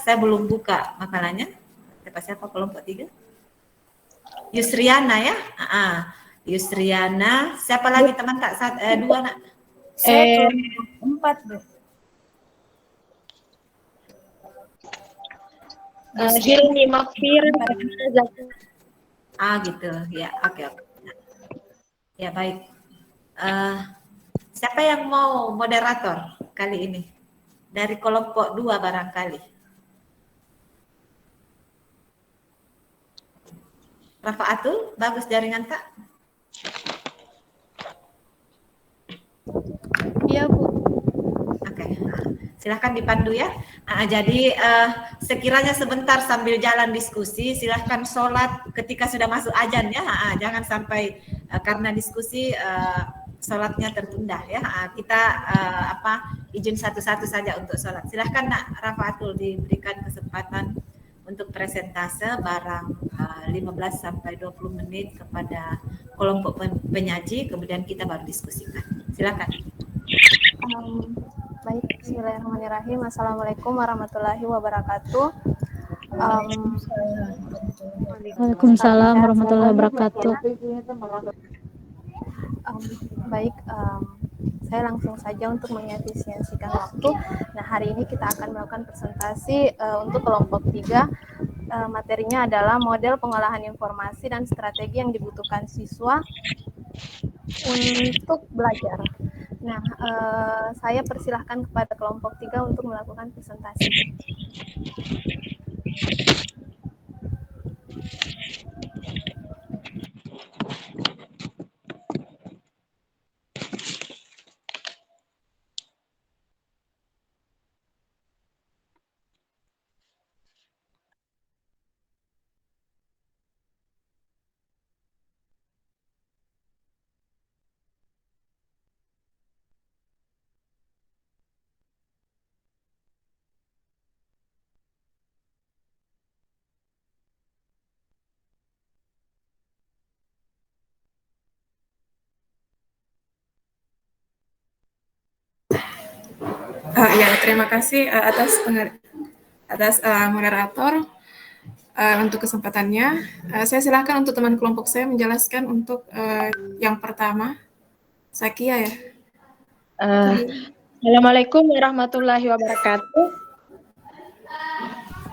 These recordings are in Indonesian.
saya belum buka makalahnya. Siapa kelompok 3? Yusriana ya. Yusriana. Siapa lagi teman Kak? 2 nak. Saya kelompok 4 Bu. Hilmi Makfir. Gitu ya. Oke. Ya baik. Siapa yang mau moderator kali ini? Dari kelompok 2 barangkali. Rafaatul, bagus jaringan Kak? Iya Bu. Oke. Silahkan dipandu ya. Jadi sekiranya sebentar sambil jalan diskusi, silahkan sholat ketika sudah masuk azan ya. Jangan sampai karena diskusi sholatnya tertunda ya. Kita izin satu-satu saja untuk sholat. Silahkan Nak Rafaatul diberikan kesempatan untuk presentase barang 15 sampai 20 menit kepada kelompok penyaji, kemudian kita baru diskusikan. Silahkan. Baik, bismillahirrahmanirrahim. Assalamualaikum warahmatullahi wabarakatuh. Waalaikumsalam warahmatullahi wabarakatuh. Baik, saya langsung saja untuk mengefisiensikan waktu. Nah, hari ini kita akan melakukan presentasi untuk kelompok 3. Materinya adalah model pengolahan informasi dan strategi yang dibutuhkan siswa untuk belajar. Nah, saya persilahkan kepada kelompok 3 untuk melakukan presentasi. Ya, terima kasih atas moderator untuk kesempatannya. Saya silakan untuk teman kelompok saya menjelaskan untuk yang pertama. Sakia ya. Assalamualaikum warahmatullahi wabarakatuh.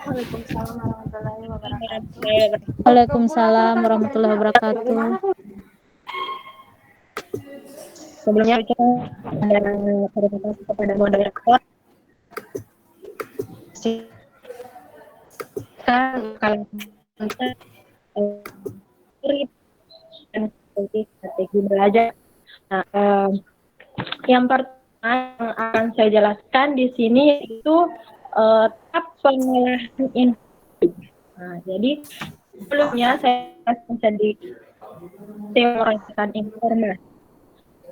Waalaikumsalam warahmatullahi wabarakatuh. Waalaikumsalam warahmatullahi wabarakatuh. Sebelumnya kita terima kasih kepada moderator. Kalau strategi belajar. Nah, yang pertama yang akan saya jelaskan di sini itu tahap pengolahan informasi. Nah, jadi sebelumnya saya menjadi teorikan informasi.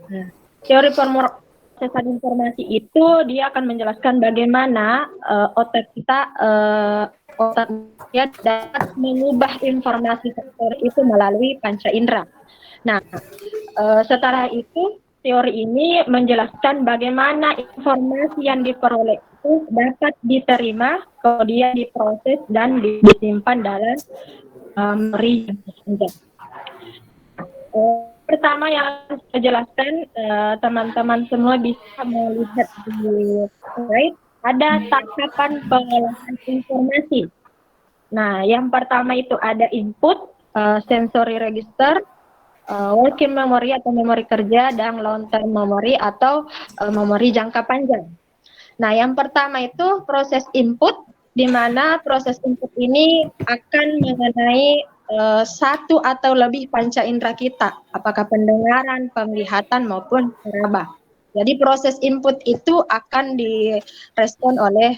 Nah, teori proses informasi itu dia akan menjelaskan bagaimana otak dapat mengubah informasi itu melalui panca indera. Nah, setelah itu teori ini menjelaskan bagaimana informasi yang diperoleh itu dapat diterima, kemudian diproses dan disimpan dalam memori. Pertama yang saya jelaskan, teman-teman semua bisa melihat di slide, ada tahapan pengolahan informasi. Nah, yang pertama itu ada input, sensory register, working memory atau memori kerja, dan long term memory atau memori jangka panjang. Nah, yang pertama itu proses input, di mana proses input ini akan mengenai satu atau lebih panca indera kita, apakah pendengaran, penglihatan maupun peraba. Jadi proses input itu akan direspon oleh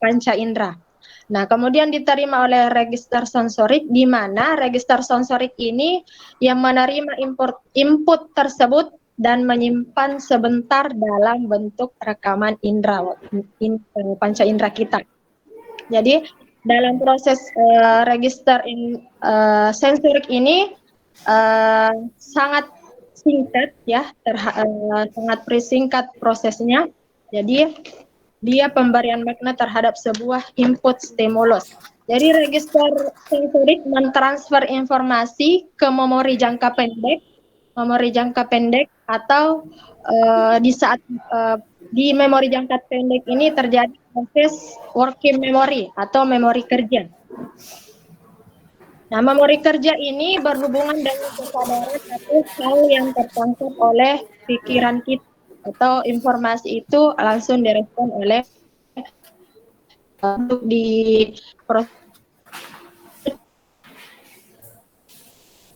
panca indera. Nah, kemudian diterima oleh register sensorik, di mana register sensorik ini yang menerima input tersebut dan menyimpan sebentar dalam bentuk rekaman indera, panca indera kita. Jadi dalam proses register sensorik ini sangat singkat ya, sangat singkat prosesnya. Jadi dia pemberian makna terhadap sebuah input stimulus. Jadi register sensorik mentransfer informasi ke memori jangka pendek atau di memori jangka pendek ini terjadi proses working memory atau memori kerja. Nah, memori kerja ini berhubungan dengan kesadaran atau hal yang tertangkap oleh pikiran kita atau informasi itu langsung direspon oleh untuk di proses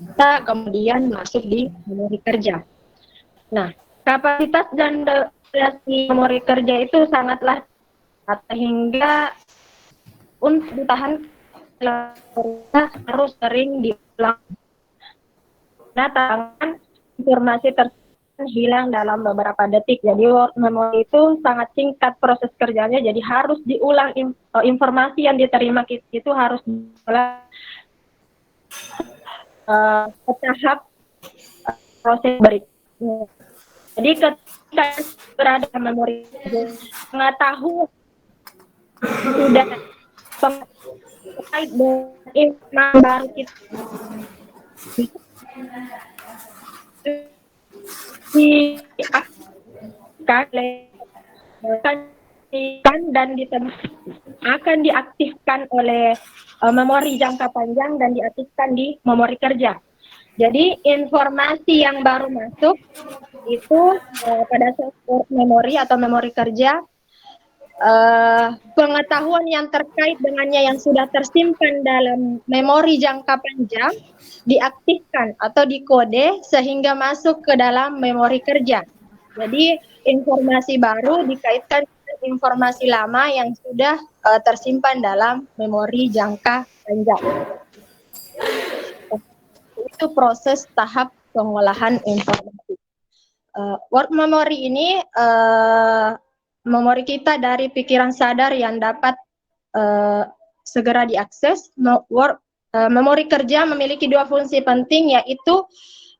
kita kemudian masuk di memori kerja. Nah, kapasitas dan durasi memori kerja itu sangatlah hingga untuk ditahan harus sering diulang. Nah, tangan informasi tersebut hilang dalam beberapa detik. Jadi word memory itu sangat singkat proses kerjanya. Jadi harus diulang informasi yang diterima itu harus diulang ke tahap proses berikutnya. Jadi ketika berada di memori pengetahuan sudah terkait dengan informasi baru kita akan diaktifkan oleh memori jangka panjang dan diaktifkan di memori kerja. Jadi informasi yang baru masuk itu pada saat memori atau memori kerja, pengetahuan yang terkait dengannya yang sudah tersimpan dalam memori jangka panjang diaktifkan atau dikode sehingga masuk ke dalam memori kerja. Jadi informasi baru dikaitkan dengan informasi lama yang sudah tersimpan dalam memori jangka panjang. Itu proses tahap pengolahan informasi. Word memory ini memori kita dari pikiran sadar yang dapat segera diakses. Memori kerja memiliki dua fungsi penting, yaitu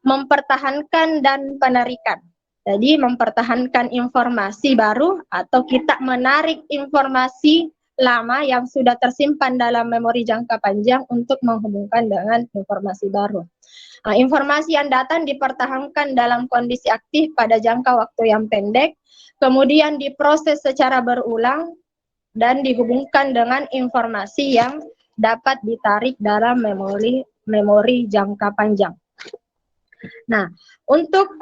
mempertahankan dan penarikan. Jadi mempertahankan informasi baru atau kita menarik informasi lama yang sudah tersimpan dalam memori jangka panjang untuk menghubungkan dengan informasi baru. Nah, informasi yang datang dipertahankan dalam kondisi aktif pada jangka waktu yang pendek, kemudian diproses secara berulang dan dihubungkan dengan informasi yang dapat ditarik dalam memori jangka panjang. Nah, untuk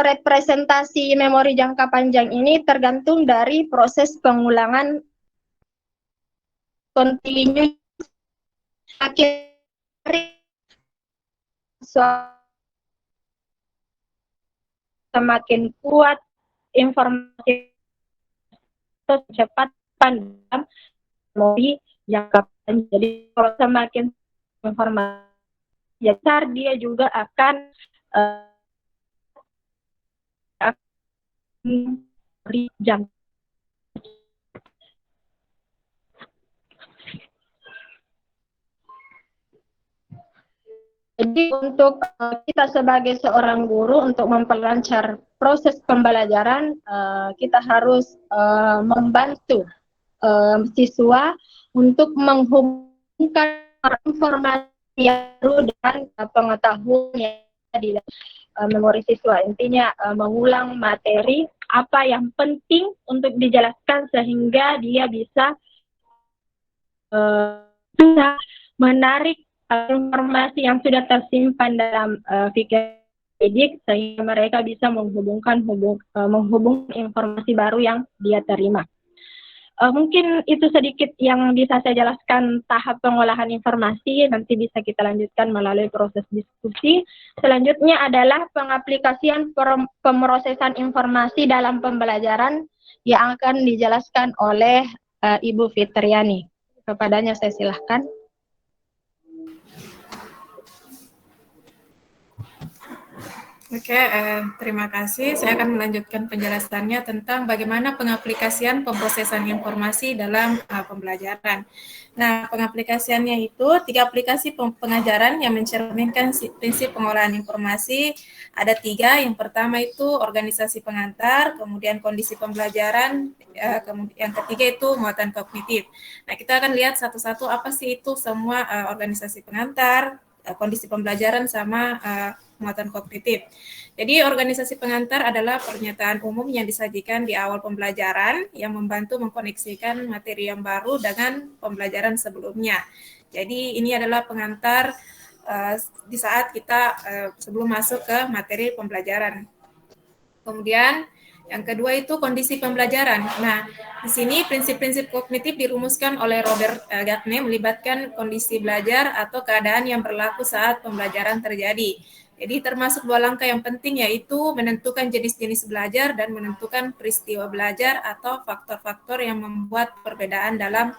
representasi memori jangka panjang ini tergantung dari proses pengulangan kontinu semakin kuat informasi cepat dalam memori jangka panjang. Jadi kalau semakin informasi besar, dia juga akan jangka. Jadi untuk kita sebagai seorang guru untuk memperlancar proses pembelajaran, kita harus membantu siswa untuk menghubungkan informasi baru dengan pengetahuan yang ada di memori siswa. Intinya mengulang materi apa yang penting untuk dijelaskan sehingga dia bisa menarik informasi yang sudah tersimpan dalam pikiran didik sehingga mereka bisa menghubungkan informasi baru yang dia terima. Mungkin itu sedikit yang bisa saya jelaskan tahap pengolahan informasi, nanti bisa kita lanjutkan melalui proses diskusi. Selanjutnya adalah pengaplikasian pemrosesan informasi dalam pembelajaran yang akan dijelaskan oleh Ibu Fitriani. Kepadanya saya silahkan. Oke, terima kasih. Saya akan melanjutkan penjelasannya tentang bagaimana pengaplikasian pemrosesan informasi dalam pembelajaran. Nah, pengaplikasiannya itu 3 aplikasi pengajaran yang mencerminkan prinsip pengolahan informasi. Ada 3. Yang pertama itu organisasi pengantar, kemudian kondisi pembelajaran, yang ketiga itu muatan kognitif. Nah, kita akan lihat satu-satu apa sih itu semua organisasi pengantar, kondisi pembelajaran sama muatan kognitif. Jadi organisasi pengantar adalah pernyataan umum yang disajikan di awal pembelajaran yang membantu mengkoneksikan materi yang baru dengan pembelajaran sebelumnya. Jadi ini adalah pengantar di saat kita sebelum masuk ke materi pembelajaran. Kemudian yang kedua itu kondisi pembelajaran. Nah, di sini prinsip-prinsip kognitif dirumuskan oleh Robert Gagne melibatkan kondisi belajar atau keadaan yang berlaku saat pembelajaran terjadi. Jadi termasuk 2 langkah yang penting yaitu menentukan jenis-jenis belajar dan menentukan peristiwa belajar atau faktor-faktor yang membuat perbedaan dalam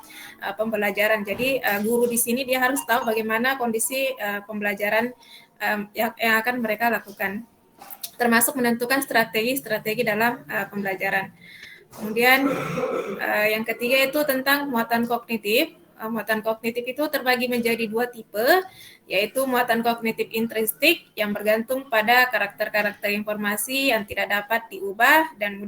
pembelajaran. Jadi guru di sini dia harus tahu bagaimana kondisi pembelajaran yang akan mereka lakukan, termasuk menentukan strategi-strategi dalam pembelajaran. Kemudian yang ketiga itu tentang muatan kognitif. Muatan kognitif itu terbagi menjadi 2 tipe, yaitu muatan kognitif intrinsik yang bergantung pada karakter-karakter informasi yang tidak dapat diubah dan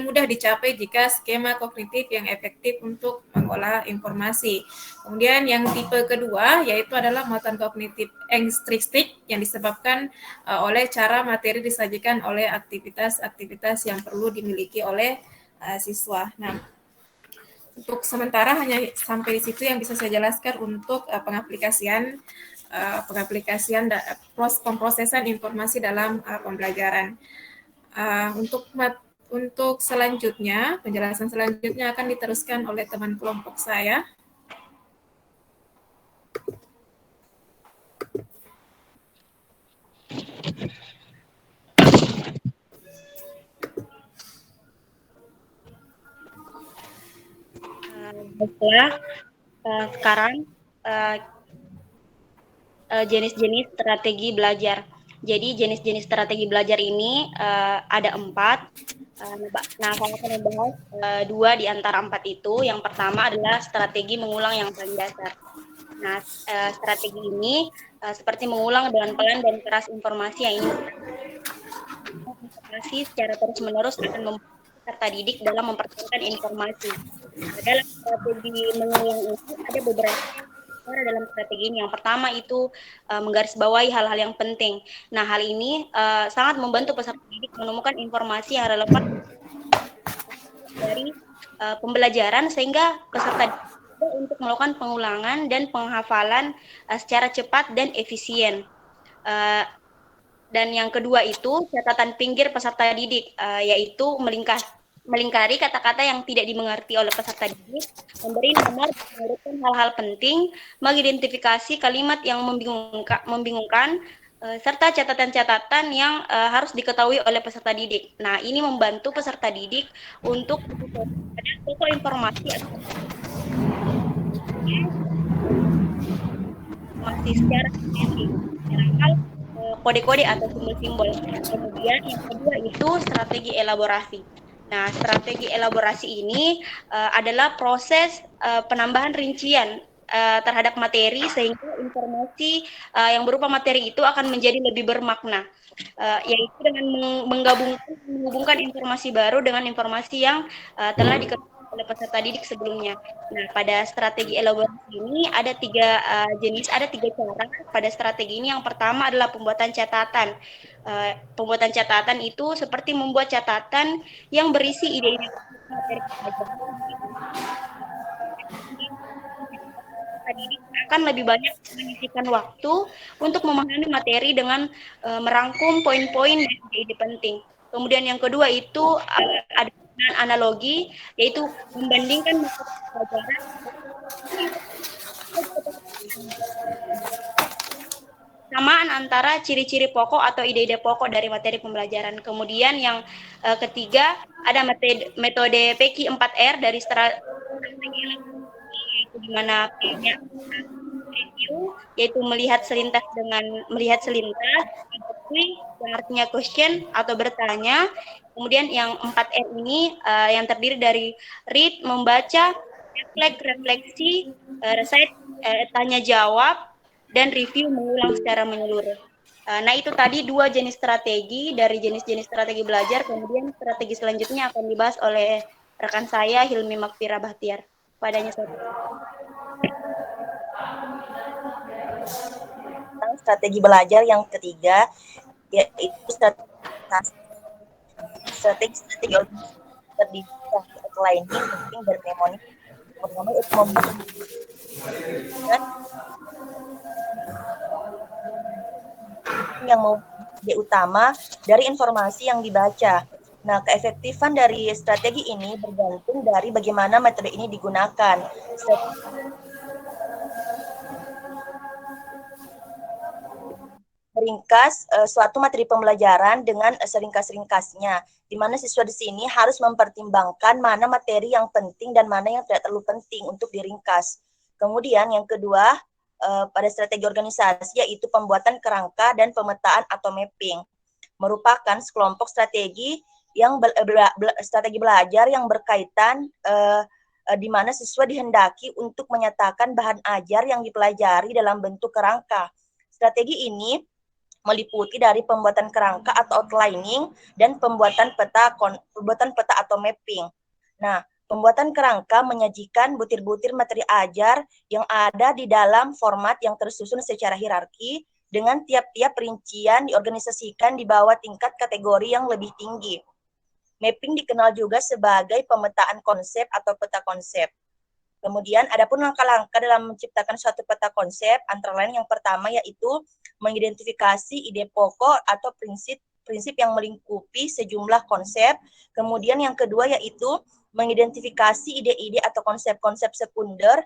mudah dicapai jika skema kognitif yang efektif untuk mengolah informasi. Kemudian yang tipe kedua yaitu adalah muatan kognitif ekstrinsik yang disebabkan oleh cara materi disajikan oleh aktivitas-aktivitas yang perlu dimiliki oleh siswa. Nah, untuk sementara hanya sampai di situ yang bisa saya jelaskan untuk pengaplikasian pemrosesan informasi dalam pembelajaran. Untuk selanjutnya, penjelasan selanjutnya akan diteruskan oleh teman kelompok saya. Baiklah, sekarang jenis-jenis strategi belajar. Jadi jenis-jenis strategi belajar ini ada 4. Nah, saya akan membahas 2 di antara 4 itu. Yang pertama adalah strategi mengulang yang paling dasar. Nah, strategi ini seperti mengulang dengan pelan dan keras informasi yang ingin informasi secara terus-menerus akan membantu peserta didik dalam mempertahankan informasi. Dalam strategi mengulang ini ada beberapa cara dalam strategi ini. Yang pertama itu menggarisbawahi hal-hal yang penting. Nah, hal ini sangat membantu peserta didik menemukan informasi yang relevan dari pembelajaran sehingga peserta didik untuk melakukan pengulangan dan penghafalan secara cepat dan efisien. Dan yang kedua itu catatan pinggir peserta didik, yaitu melingkari kata-kata yang tidak dimengerti oleh peserta didik, memberi nomor, mengurutkan hal-hal penting, mengidentifikasi kalimat yang membingungkan, serta catatan-catatan yang harus diketahui oleh peserta didik. Nah, ini membantu peserta didik untuk ada pokok informasi masih secara spesifik, hal kode-kode atau simbol-simbol. Kemudian yang kedua itu strategi elaborasi. Nah, strategi elaborasi ini adalah proses penambahan rincian terhadap materi sehingga informasi yang berupa materi itu akan menjadi lebih bermakna, yaitu dengan menghubungkan informasi baru dengan informasi yang telah diketahui oleh peserta didik sebelumnya. Nah, pada strategi elaborasi ini ada 3 jenis, ada 3 cara pada strategi ini. Yang pertama adalah pembuatan catatan. Pembuatan catatan itu seperti membuat catatan yang berisi ide-ide dari pelajaran. Didik akan lebih banyak menyisihkan waktu untuk memahami materi dengan merangkum poin-poin dan ide-ide penting. Kemudian yang kedua itu ada analogi, yaitu membandingkan metode pelajaran samaan antara ciri-ciri pokok atau ide-ide pokok dari materi pembelajaran. Kemudian yang ketiga ada metode PQ 4R dari strategi yaitu di mana P-nya review, yaitu melihat selintas, artinya question atau bertanya. Kemudian yang 4R ini yang terdiri dari read, membaca, refleksi, recite, tanya jawab, dan review mengulang secara menyeluruh. Nah, itu tadi 2 jenis strategi dari jenis-jenis strategi belajar. Kemudian strategi selanjutnya akan dibahas oleh rekan saya Hilmi Makfira Bahtiar. Padanya saya. Strategi belajar yang ketiga yaitu strategi terdiri dari outlining, mapping, dan mnemonic. Pertama itu membuat yang ide utama dari informasi yang dibaca. Nah, keefektifan dari strategi ini bergantung dari bagaimana metode ini digunakan. Meringkas suatu materi pembelajaran dengan seringkas-ringkasnya, di mana siswa di sini harus mempertimbangkan mana materi yang penting dan mana yang tidak terlalu penting untuk diringkas. Kemudian yang kedua, pada strategi organisasi yaitu pembuatan kerangka dan pemetaan atau mapping, merupakan sekelompok strategi yang strategi belajar yang berkaitan di mana siswa dihendaki untuk menyatakan bahan ajar yang dipelajari dalam bentuk kerangka. Strategi ini meliputi dari pembuatan kerangka atau outlining dan pembuatan peta atau mapping. Nah, pembuatan kerangka menyajikan butir-butir materi ajar yang ada di dalam format yang tersusun secara hierarki dengan tiap-tiap perincian diorganisasikan di bawah tingkat kategori yang lebih tinggi. Mapping dikenal juga sebagai pemetaan konsep atau peta konsep. Kemudian adapun langkah-langkah dalam menciptakan suatu peta konsep, antara lain yang pertama yaitu mengidentifikasi ide pokok atau prinsip yang melingkupi sejumlah konsep. Kemudian yang kedua yaitu mengidentifikasi ide-ide atau konsep-konsep sekunder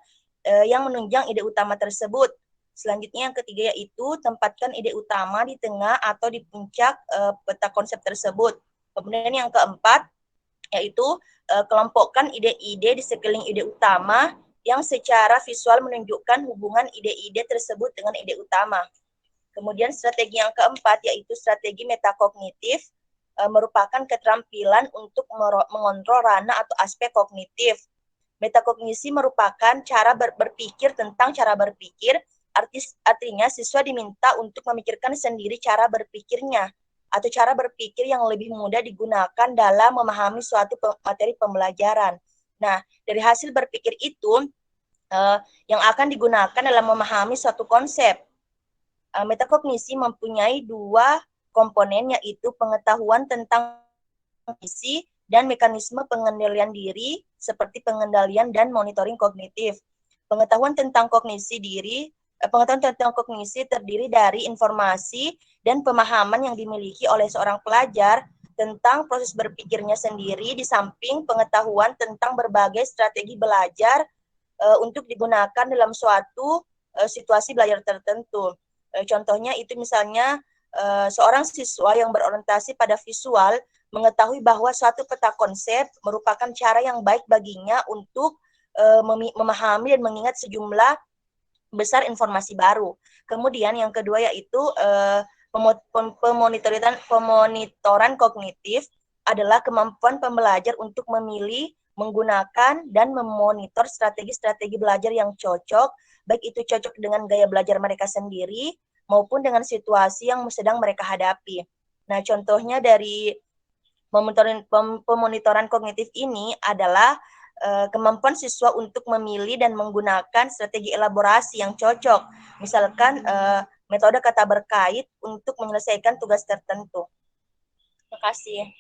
yang menunjang ide utama tersebut. Selanjutnya yang ketiga yaitu tempatkan ide utama di tengah atau di puncak peta konsep tersebut. Kemudian yang keempat yaitu kelompokkan ide-ide di sekeliling ide utama yang secara visual menunjukkan hubungan ide-ide tersebut dengan ide utama. Kemudian strategi yang keempat yaitu strategi metakognitif, merupakan keterampilan untuk mengontrol ranah atau aspek kognitif. Metakognisi merupakan cara berpikir tentang cara berpikir, artinya siswa diminta untuk memikirkan sendiri cara berpikirnya atau cara berpikir yang lebih mudah digunakan dalam memahami suatu materi pembelajaran. Nah, dari hasil berpikir itu yang akan digunakan dalam memahami suatu konsep. Metakognisi mempunyai 2 komponen yaitu pengetahuan tentang kognisi dan mekanisme pengendalian diri seperti pengendalian dan monitoring kognitif. Pengetahuan tentang kognisi terdiri dari informasi dan pemahaman yang dimiliki oleh seorang pelajar tentang proses berpikirnya sendiri, di samping pengetahuan tentang berbagai strategi belajar untuk digunakan dalam suatu situasi belajar tertentu. Contohnya itu misalnya seorang siswa yang berorientasi pada visual mengetahui bahwa suatu peta konsep merupakan cara yang baik baginya untuk memahami dan mengingat sejumlah besar informasi baru. Kemudian yang kedua yaitu pemonitoran kognitif adalah kemampuan pembelajar untuk memilih, menggunakan, dan memonitor strategi-strategi belajar yang cocok, baik itu cocok dengan gaya belajar mereka sendiri maupun dengan situasi yang sedang mereka hadapi. Nah, contohnya dari pemonitoran kognitif ini adalah kemampuan siswa untuk memilih dan menggunakan strategi elaborasi yang cocok. Misalkan metode kata berkait untuk menyelesaikan tugas tertentu. Terima kasih.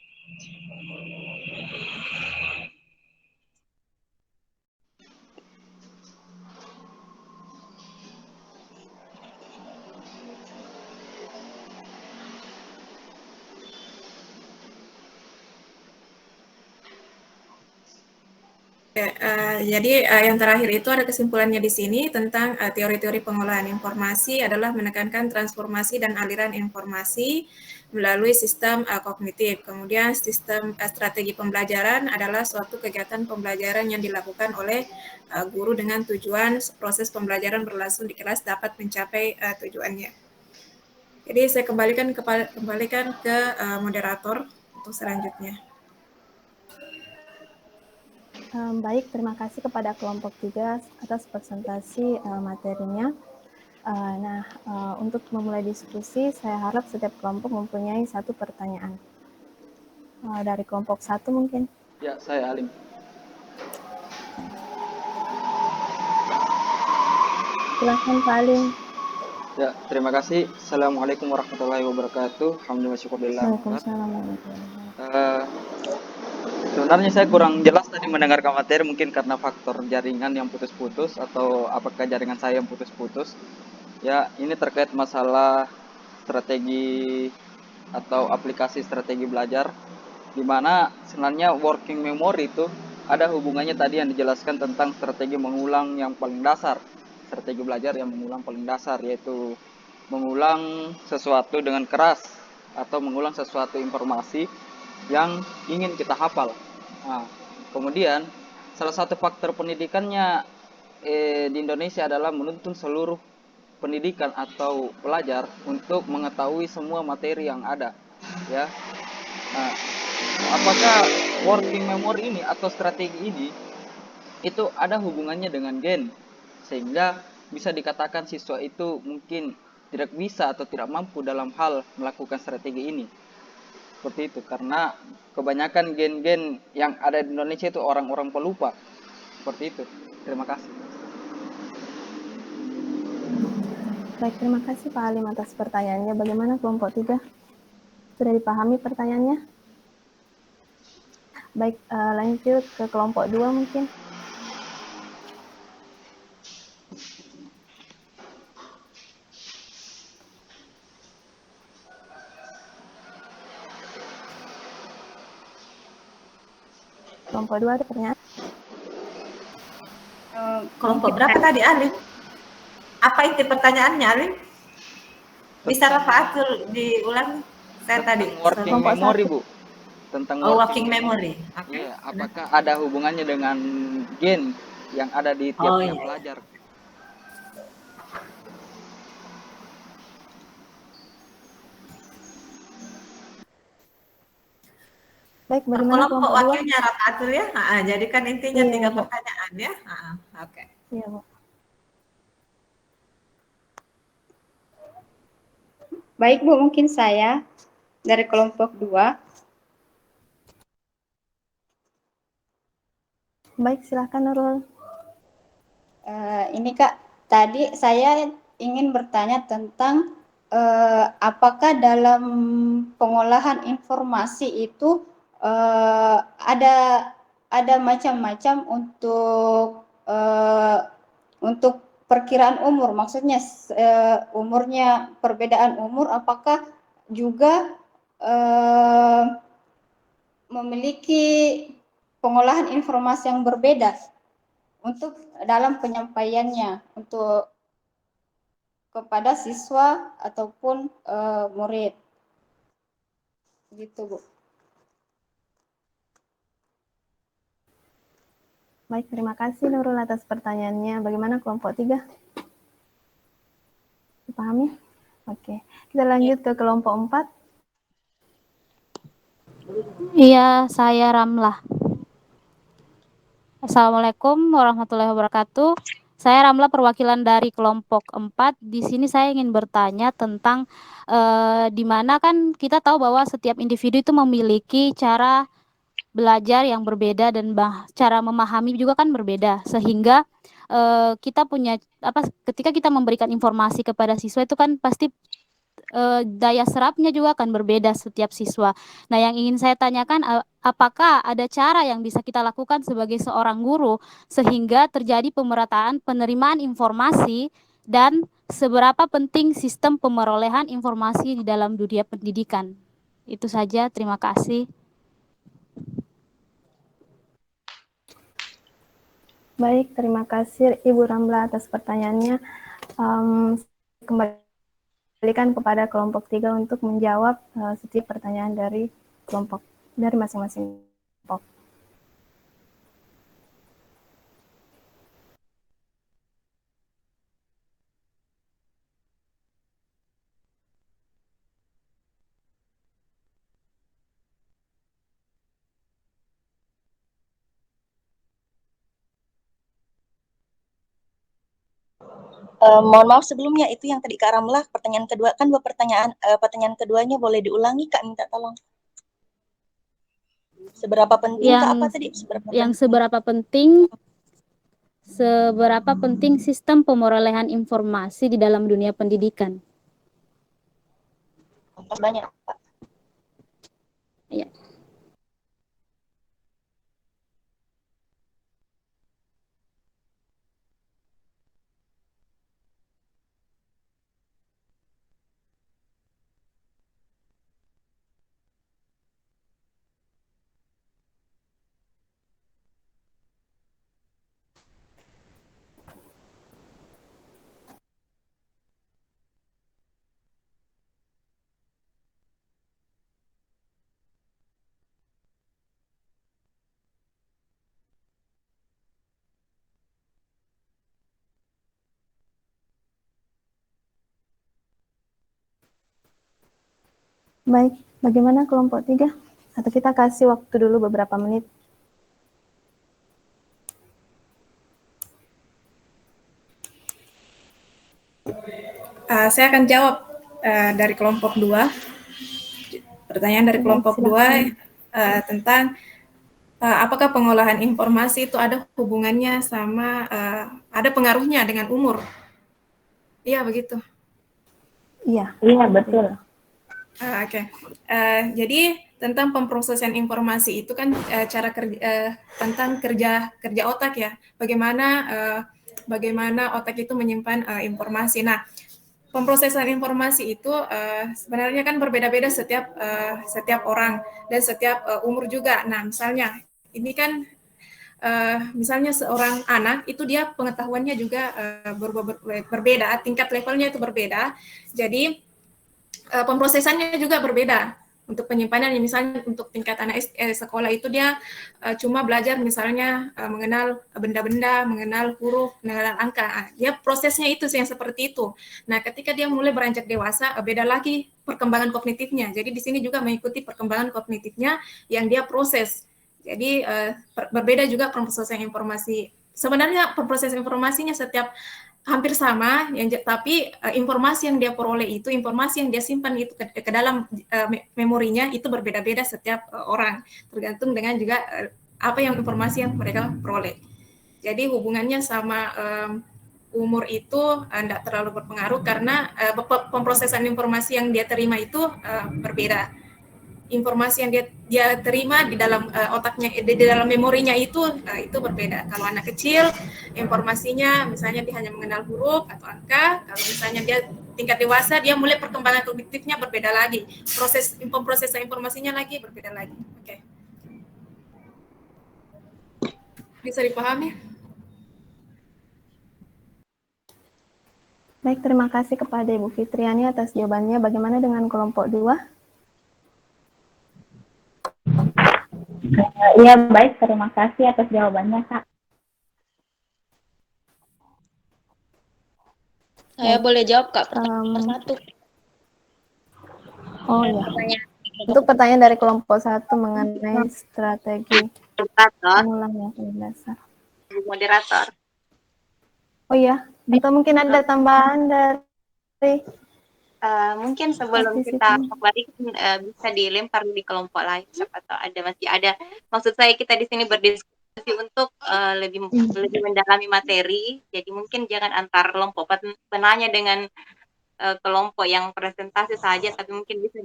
Jadi yang terakhir itu ada kesimpulannya di sini tentang teori-teori pengolahan informasi adalah menekankan transformasi dan aliran informasi melalui sistem kognitif. Kemudian sistem strategi pembelajaran adalah suatu kegiatan pembelajaran yang dilakukan oleh guru dengan tujuan proses pembelajaran berlangsung di kelas dapat mencapai tujuannya. Jadi saya kembalikan ke moderator untuk selanjutnya. Baik, terima kasih kepada kelompok 3 atas presentasi materinya. Untuk memulai diskusi, saya harap setiap kelompok mempunyai satu pertanyaan. Dari kelompok 1 mungkin. Ya, saya Alim. Silakan Pak Alim. Ya, terima kasih. Assalamualaikum warahmatullahi wabarakatuh. Alhamdulillah syukurillah. Waalaikumsalam warahmatullahi wabarakatuh. Sebenarnya saya kurang jelas tadi mendengarkan materi, mungkin karena faktor jaringan yang putus-putus atau apakah jaringan saya yang putus-putus. Ya, ini terkait masalah strategi atau aplikasi strategi belajar, di mana sebenarnya working memory itu ada hubungannya tadi yang dijelaskan tentang strategi mengulang yang paling dasar. Strategi belajar yang mengulang paling dasar, yaitu mengulang sesuatu dengan keras atau mengulang sesuatu informasi yang ingin kita hafal. Nah, kemudian salah satu faktor pendidikannya di Indonesia adalah menuntun seluruh pendidikan atau pelajar untuk mengetahui semua materi yang ada, ya. Nah, apakah working memory ini atau strategi ini itu ada hubungannya dengan gen, sehingga bisa dikatakan siswa itu mungkin tidak bisa atau tidak mampu dalam hal melakukan strategi ini. Seperti itu, karena kebanyakan gen-gen yang ada di Indonesia itu orang-orang pelupa. Seperti itu. Terima kasih. Baik, terima kasih Pak Alim atas pertanyaannya. Bagaimana kelompok 3? Sudah dipahami pertanyaannya? Baik, lanjut ke kelompok 2 mungkin. Kelompok 2 ada pertanyaan? Kelompok berapa tadi, Alim? Apa inti pertanyaannya, Alim? Bisa Rafaatul diulang? Saya tadi. Working memory, Bu. Tentang working memory. Okay. Iya, apakah ada hubungannya dengan gen yang ada di tiap-tiap pelajar? Baik, bagaimana kelompok wakilnya Rafaatul ya? Jadi kan intinya 3 pertanyaan ya. Oke. Iya, Bu. Baik, Bu, mungkin saya dari kelompok 2. Baik, silakan Nurul. Ini Kak, tadi saya ingin bertanya tentang apakah dalam pengolahan informasi itu ada macam-macam untuk perkiraan umur, maksudnya umurnya, perbedaan umur, apakah juga memiliki pengolahan informasi yang berbeda untuk dalam penyampaiannya untuk kepada siswa ataupun murid, gitu Bu. Baik, terima kasih Nurul atas pertanyaannya. Bagaimana kelompok 3? Dipahami? Oke, kita lanjut ke kelompok 4. Iya, saya Ramlah. Assalamualaikum warahmatullahi wabarakatuh. Saya Ramlah, perwakilan dari kelompok 4. Di sini saya ingin bertanya tentang di mana kan kita tahu bahwa setiap individu itu memiliki cara belajar yang berbeda dan cara memahami juga kan berbeda, sehingga kita punya ketika kita memberikan informasi kepada siswa itu kan pasti daya serapnya juga akan berbeda setiap siswa. Nah, yang ingin saya tanyakan, apakah ada cara yang bisa kita lakukan sebagai seorang guru sehingga terjadi pemerataan penerimaan informasi dan seberapa penting sistem pemerolehan informasi di dalam dunia pendidikan? Itu saja, terima kasih. Baik, terima kasih Ibu Ramla atas pertanyaannya. Kembalikan kepada kelompok 3 untuk menjawab setiap pertanyaan dari masing-masing kelompok. Mohon maaf sebelumnya, itu yang tadi Kak Ramlah, pertanyaan kedua, kan 2 pertanyaan, pertanyaan keduanya boleh diulangi Kak, minta tolong. Seberapa penting Kak, apa tadi? Seberapa penting sistem pemerolehan informasi di dalam dunia pendidikan? Banyak Pak. Ya. Baik, bagaimana kelompok 3? Atau kita kasih waktu dulu beberapa menit? Saya akan jawab dari kelompok 2. Pertanyaan dari kelompok 2 tentang apakah pengolahan informasi itu ada hubungannya sama ada pengaruhnya dengan umur? Iya begitu. Iya. Iya, betul. Oke. Jadi tentang pemrosesan informasi itu kan cara kerja tentang kerja otak ya. Bagaimana otak itu menyimpan informasi. Nah, pemrosesan informasi itu sebenarnya kan berbeda-beda setiap orang dan setiap umur juga. Nah, misalnya ini kan misalnya seorang anak itu dia pengetahuannya juga berbeda, tingkat levelnya itu berbeda. Jadi pemrosesannya juga berbeda untuk penyimpanan. Misalnya untuk tingkat anak sekolah itu dia cuma belajar misalnya mengenal benda-benda, mengenal huruf, mengenal angka. Dia prosesnya itu yang seperti itu. Nah, ketika dia mulai beranjak dewasa, beda lagi perkembangan kognitifnya. Jadi di sini juga mengikuti perkembangan kognitifnya yang dia proses. Jadi berbeda juga pemrosesan informasi. Sebenarnya pemrosesan informasinya hampir sama, tapi informasi yang dia peroleh itu, informasi yang dia simpan itu ke dalam memorinya itu berbeda-beda setiap orang, tergantung dengan juga apa yang informasi yang mereka peroleh. Jadi hubungannya sama umur itu tidak terlalu berpengaruh karena pemrosesan informasi yang dia terima itu berbeda. Informasi yang dia terima di dalam otaknya, di dalam memorinya itu berbeda. Kalau anak kecil, informasinya misalnya dia hanya mengenal huruf atau angka. Kalau misalnya dia tingkat dewasa, dia mulai perkembangan kognitifnya berbeda lagi. Proses informasinya lagi berbeda lagi. Oke. Bisa dipahami? Baik, terima kasih kepada Ibu Fitriani atas jawabannya. Bagaimana dengan kelompok 2? Iya, baik. Terima kasih atas jawabannya, Kak. Saya boleh jawab, Kak, pertanyaan satu. Oh ya. Untuk pertanyaan dari kelompok 1 mengenai strategi pengulangan dasar. Moderator. Oh ya, atau mungkin ada tambahan dari mungkin sebelum kita kembali bisa dilempar di kelompok lain, siapa tahu masih ada. Maksud saya kita di sini berdiskusi untuk lebih mendalami materi. Jadi mungkin jangan antar kelompok penanya dengan kelompok yang presentasi saja, tapi mungkin bisa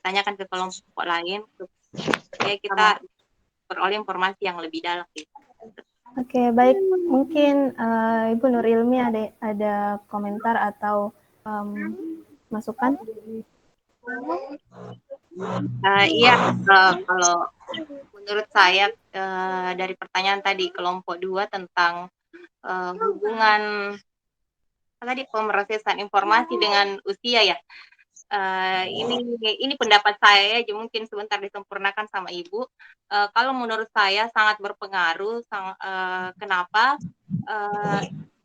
tanyakan ke kelompok lain supaya kita peroleh informasi yang lebih dalam. Oke, baik. Mungkin Ibu Nur Ilmi ada komentar atau masukan? Iya, kalau menurut saya dari pertanyaan tadi kelompok 2 tentang hubungan tadi pemrosesan informasi dengan usia ya. Ini pendapat saya, mungkin sebentar disempurnakan sama Ibu. Kalau menurut saya sangat berpengaruh. Kenapa?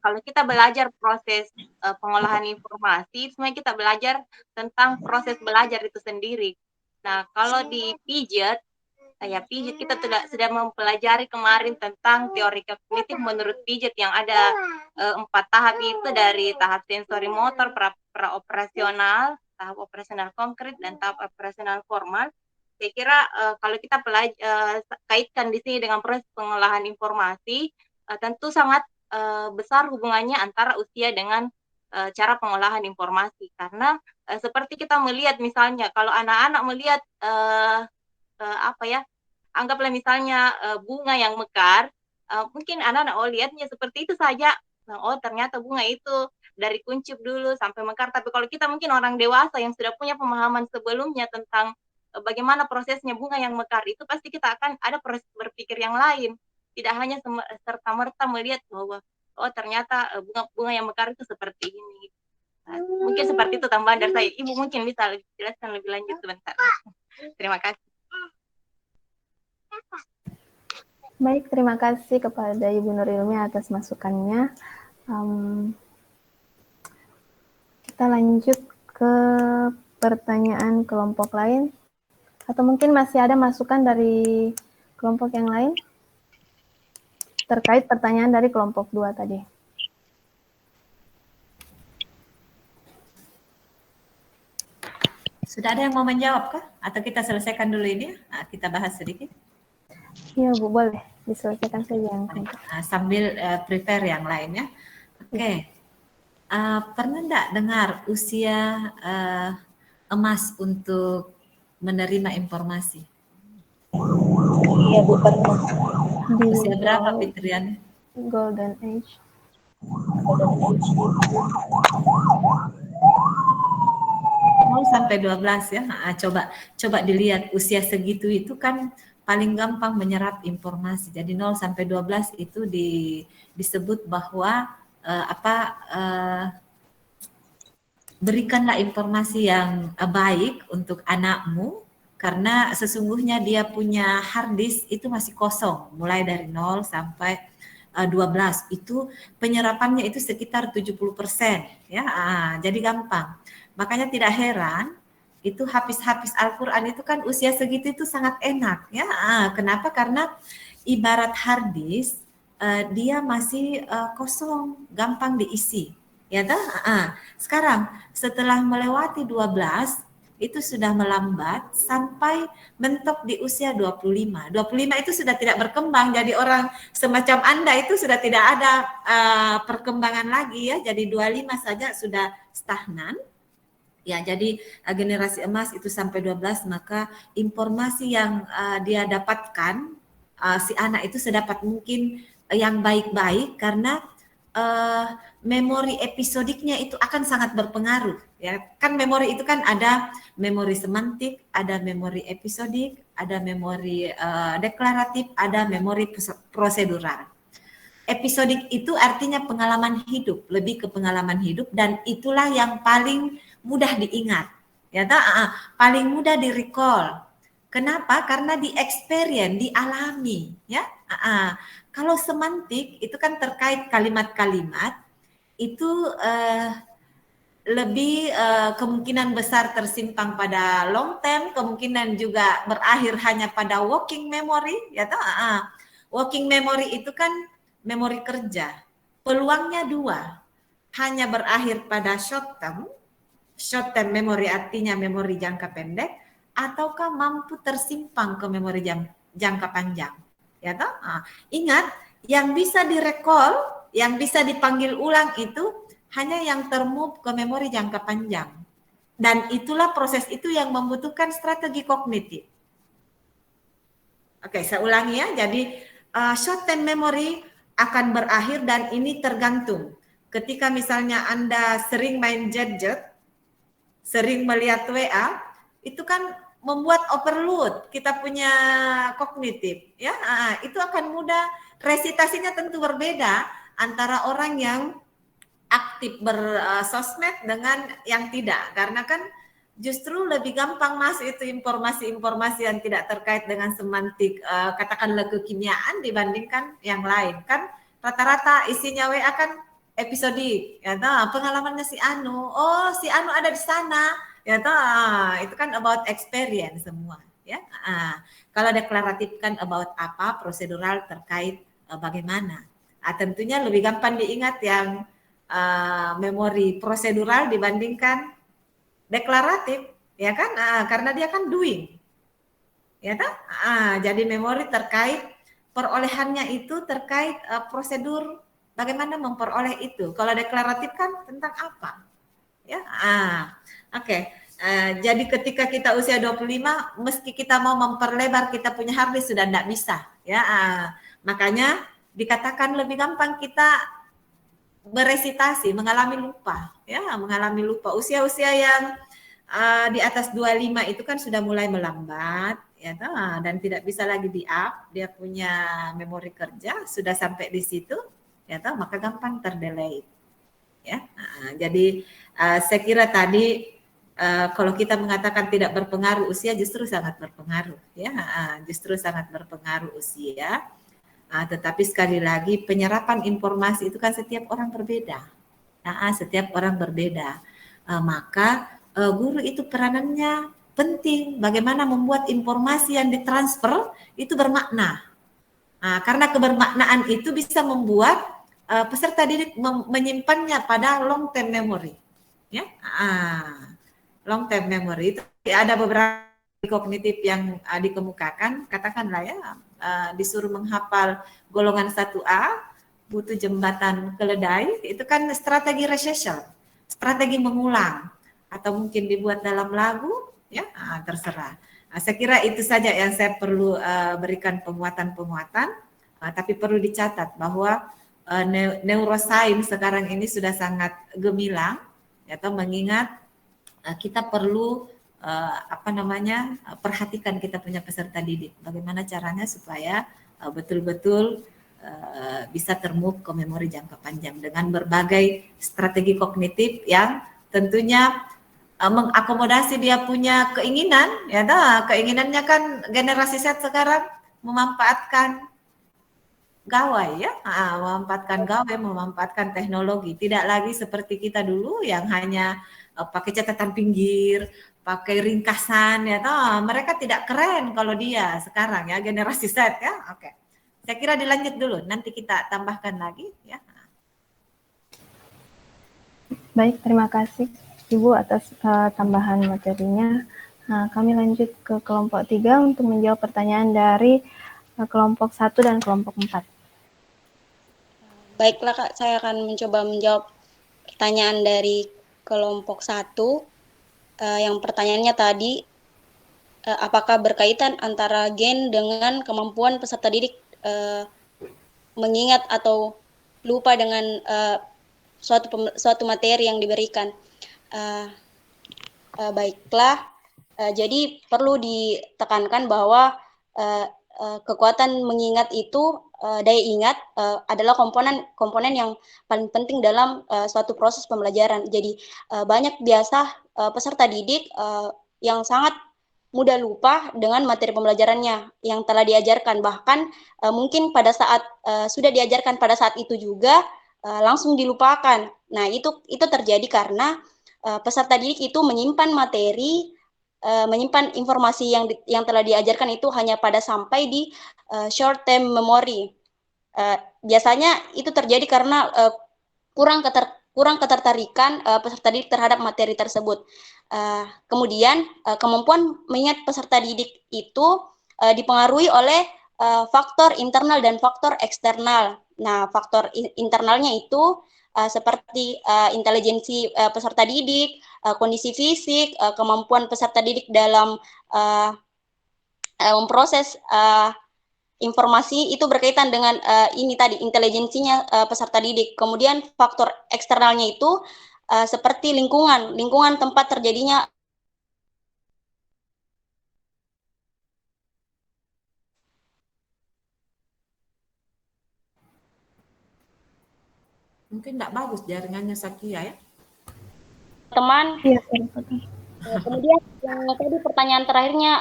Kalau kita belajar proses pengolahan informasi, sebenarnya kita belajar tentang proses belajar itu sendiri. Nah, kalau di pijat kayak Piaget, kita sudah mempelajari kemarin tentang teori kognitif menurut Piaget yang ada 4 tahap itu, dari tahap sensori motor, pra-operasional, tahap operasional konkret, dan tahap operasional formal. Saya kira kalau kita kaitkan di sini dengan proses pengolahan informasi, tentu sangat besar hubungannya antara usia dengan cara pengolahan informasi. Karena seperti kita melihat misalnya, kalau anak-anak melihat anggaplah misalnya bunga yang mekar, mungkin anak-anak lihatnya seperti itu saja. Oh, ternyata bunga itu dari kuncup dulu sampai mekar. Tapi kalau kita mungkin orang dewasa yang sudah punya pemahaman sebelumnya tentang bagaimana prosesnya bunga yang mekar itu, pasti kita akan ada proses berpikir yang lain. Tidak hanya serta-merta melihat bahwa oh ternyata bunga yang mekar itu seperti ini. Nah, mungkin seperti itu tambahan dari saya. Ibu mungkin bisa jelaskan lebih lanjut sebentar. Terima kasih. Baik, terima kasih kepada Ibu Nur Ilmi atas masukannya. Kita lanjut ke pertanyaan kelompok lain. Atau mungkin masih ada masukan dari kelompok yang lain terkait pertanyaan dari kelompok 2 tadi. Sudah ada yang mau menjawab kah? Atau kita selesaikan dulu ini? Nah, kita bahas sedikit. Iya Bu, boleh diselesaikan saja yang sambil prepare yang lainnya. Oke. Pernah enggak dengar usia emas untuk menerima informasi? Iya Bu, pernah. Usia berapa Fitrian? Golden Age. Golden Age. 0 sampai 12 ya. Coba dilihat usia segitu itu kan paling gampang menyerap informasi. Jadi 0 sampai 12 itu disebut bahwa berikanlah informasi yang baik untuk anakmu, karena sesungguhnya dia punya hard disk itu masih kosong mulai dari 0 sampai 12. Itu penyerapannya itu sekitar 70% ya. Jadi gampang. Makanya tidak heran itu hafiz Al-Quran itu kan usia segitu itu sangat enak ya. Kenapa? Karena ibarat hard disk, dia masih kosong, gampang diisi. Ya dah. Sekarang setelah melewati 12 itu sudah melambat sampai mentok di usia 25. 25 itu sudah tidak berkembang, jadi orang semacam Anda itu sudah tidak ada perkembangan lagi ya. Jadi 25 saja sudah stagnan. Ya, jadi generasi emas itu sampai 12, maka informasi yang dia dapatkan si anak itu sedapat mungkin yang baik-baik, karena memori episodiknya itu akan sangat berpengaruh ya. Kan memori itu kan ada memori semantik, ada memori episodik, ada memori deklaratif, ada memori prosedural. Episodik itu artinya pengalaman hidup, lebih ke pengalaman hidup, dan itulah yang paling mudah diingat, ya paling mudah di-recall. Kenapa? Karena di-experience, dialami, ya. Kalau semantik itu kan terkait kalimat-kalimat, itu lebih kemungkinan besar tersimpan pada long term, kemungkinan juga berakhir hanya pada working memory, ya toh. Working memory itu kan memori kerja. Peluangnya 2, hanya berakhir pada short term memory artinya memori jangka pendek, ataukah mampu tersimpan ke memori jangka panjang. Ya toh? Ingat, yang bisa direcall, yang bisa dipanggil ulang itu hanya yang termove ke memori jangka panjang. Dan itulah proses itu yang membutuhkan strategi kognitif. Oke, saya ulangi ya. Jadi short term memory akan berakhir, dan ini tergantung. Ketika misalnya Anda sering main gadget, sering melihat WA, itu kan membuat overload kita punya kognitif ya. Itu akan mudah, resitasinya tentu berbeda antara orang yang aktif bersosmed dengan yang tidak, karena kan justru lebih gampang masuk itu informasi-informasi yang tidak terkait dengan semantik katakanlah kekimiaan dibandingkan yang lain. Kan rata-rata isinya WA kan episodik, ya toh, pengalamannya si Anu, oh si Anu ada di sana, ya toh, itu kan about experience semua. ya. Kalau deklaratif kan about apa, prosedural terkait bagaimana. Tentunya lebih gampang diingat yang memori prosedural dibandingkan deklaratif, ya kan? Karena dia kan doing, ya kan? Jadi memori terkait perolehannya itu terkait prosedur bagaimana memperoleh itu. Kalau deklaratif kan tentang apa, ya? Oke. Jadi ketika kita usia 25, meski kita mau memperlebar kita punya hard disk sudah tidak bisa, ya. Makanya dikatakan lebih gampang kita beresitasi, mengalami lupa, ya, mengalami lupa. Usia-usia yang di atas 25 itu kan sudah mulai melambat, ya, dan tidak bisa lagi di-up, dia punya memori kerja sudah sampai di situ, ya, maka gampang terdelete, ya. Jadi saya kira tadi kalau kita mengatakan tidak berpengaruh usia, justru sangat berpengaruh, ya, justru sangat berpengaruh usia. Tetapi sekali lagi penyerapan informasi itu kan setiap orang berbeda, setiap orang berbeda. Maka guru itu peranannya penting, bagaimana membuat informasi yang ditransfer itu bermakna. Karena kebermaknaan itu bisa membuat peserta didik menyimpannya pada long term memory, ya. Long term memory itu ada beberapa kognitif yang dikemukakan, katakanlah ya, disuruh menghafal golongan 1A, butuh jembatan keledai, itu kan strategi rehearsal, strategi mengulang, atau mungkin dibuat dalam lagu, ya, terserah. Saya kira itu saja yang saya perlu berikan penguatan-penguatan, tapi perlu dicatat bahwa neuroscience sekarang ini sudah sangat gemilang, atau mengingat kita perlu perhatikan kita punya peserta didik, bagaimana caranya supaya betul-betul bisa termove ke memori jangka panjang dengan berbagai strategi kognitif yang tentunya mengakomodasi dia punya keinginan, ya, keinginannya kan generasi Z sekarang memanfaatkan gawai, ya, memanfaatkan teknologi, tidak lagi seperti kita dulu yang hanya pakai catatan pinggir, pakai ringkasan, ya, mereka tidak keren kalau dia sekarang, ya, generasi Z, ya. Oke, saya kira dilanjut dulu, nanti kita tambahkan lagi, ya. Baik, terima kasih Ibu atas tambahan materinya. Nah, kami lanjut ke kelompok 3 untuk menjawab pertanyaan dari kelompok 1 dan kelompok 4. Baiklah Kak, saya akan mencoba menjawab pertanyaan dari kelompok 1. Yang pertanyaannya tadi, apakah berkaitan antara gen dengan kemampuan peserta didik mengingat atau lupa dengan suatu materi yang diberikan. Baiklah, jadi perlu ditekankan bahwa kekuatan mengingat itu, daya ingat adalah komponen yang paling penting dalam suatu proses pembelajaran. Jadi banyak biasa peserta didik yang sangat mudah lupa dengan materi pembelajarannya yang telah diajarkan, bahkan mungkin pada saat sudah diajarkan pada saat itu juga langsung dilupakan. Nah, itu terjadi karena peserta didik itu menyimpan materi, menyimpan informasi yang telah diajarkan itu hanya pada sampai di short term memory. Biasanya itu terjadi karena kurang ketertarikan peserta didik terhadap materi tersebut. Kemudian kemampuan mengingat peserta didik itu dipengaruhi oleh faktor internal dan faktor eksternal. Nah, faktor internalnya itu seperti intelijensi peserta didik, kondisi fisik, kemampuan peserta didik dalam memproses informasi itu berkaitan dengan ini tadi, intelijensinya peserta didik. Kemudian faktor eksternalnya itu seperti lingkungan tempat terjadinya Mungkin tidak bagus jaringannya Sakia, ya. Teman. Iya, Kemudian yang tadi pertanyaan terakhirnya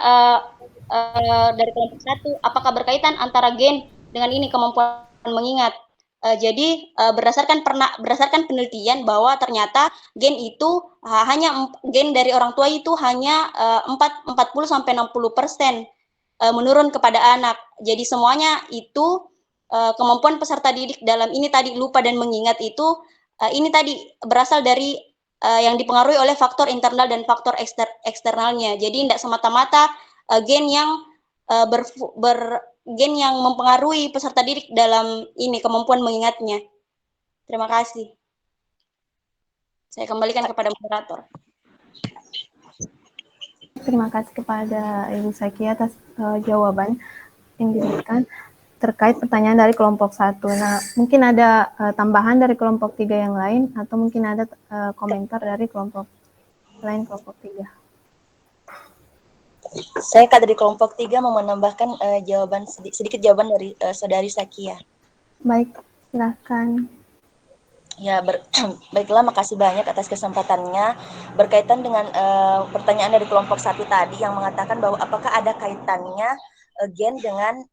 dari kelompok 1, apakah berkaitan antara gen dengan ini kemampuan mengingat? Berdasarkan penelitian bahwa ternyata gen itu gen dari orang tua itu hanya 40 sampai 60% menurun kepada anak. Jadi semuanya itu kemampuan peserta didik dalam ini tadi lupa dan mengingat itu ini tadi berasal dari yang dipengaruhi oleh faktor internal dan faktor eksternalnya. Jadi tidak semata-mata gen yang gen yang mempengaruhi peserta didik dalam ini kemampuan mengingatnya. Terima kasih. Saya kembalikan kepada moderator. Terima kasih kepada Ibu Saki atas jawaban yang diberikan terkait pertanyaan dari kelompok 1. Nah, mungkin ada tambahan dari kelompok 3 yang lain, atau mungkin ada komentar dari kelompok lain, kelompok 3. Saya dari kelompok 3 mau menambahkan sedikit jawaban dari Saudari Sakia. Baik, silakan. Ya, baiklah, makasih banyak atas kesempatannya. Berkaitan dengan pertanyaan dari kelompok 1 tadi yang mengatakan bahwa apakah ada kaitannya gen dengan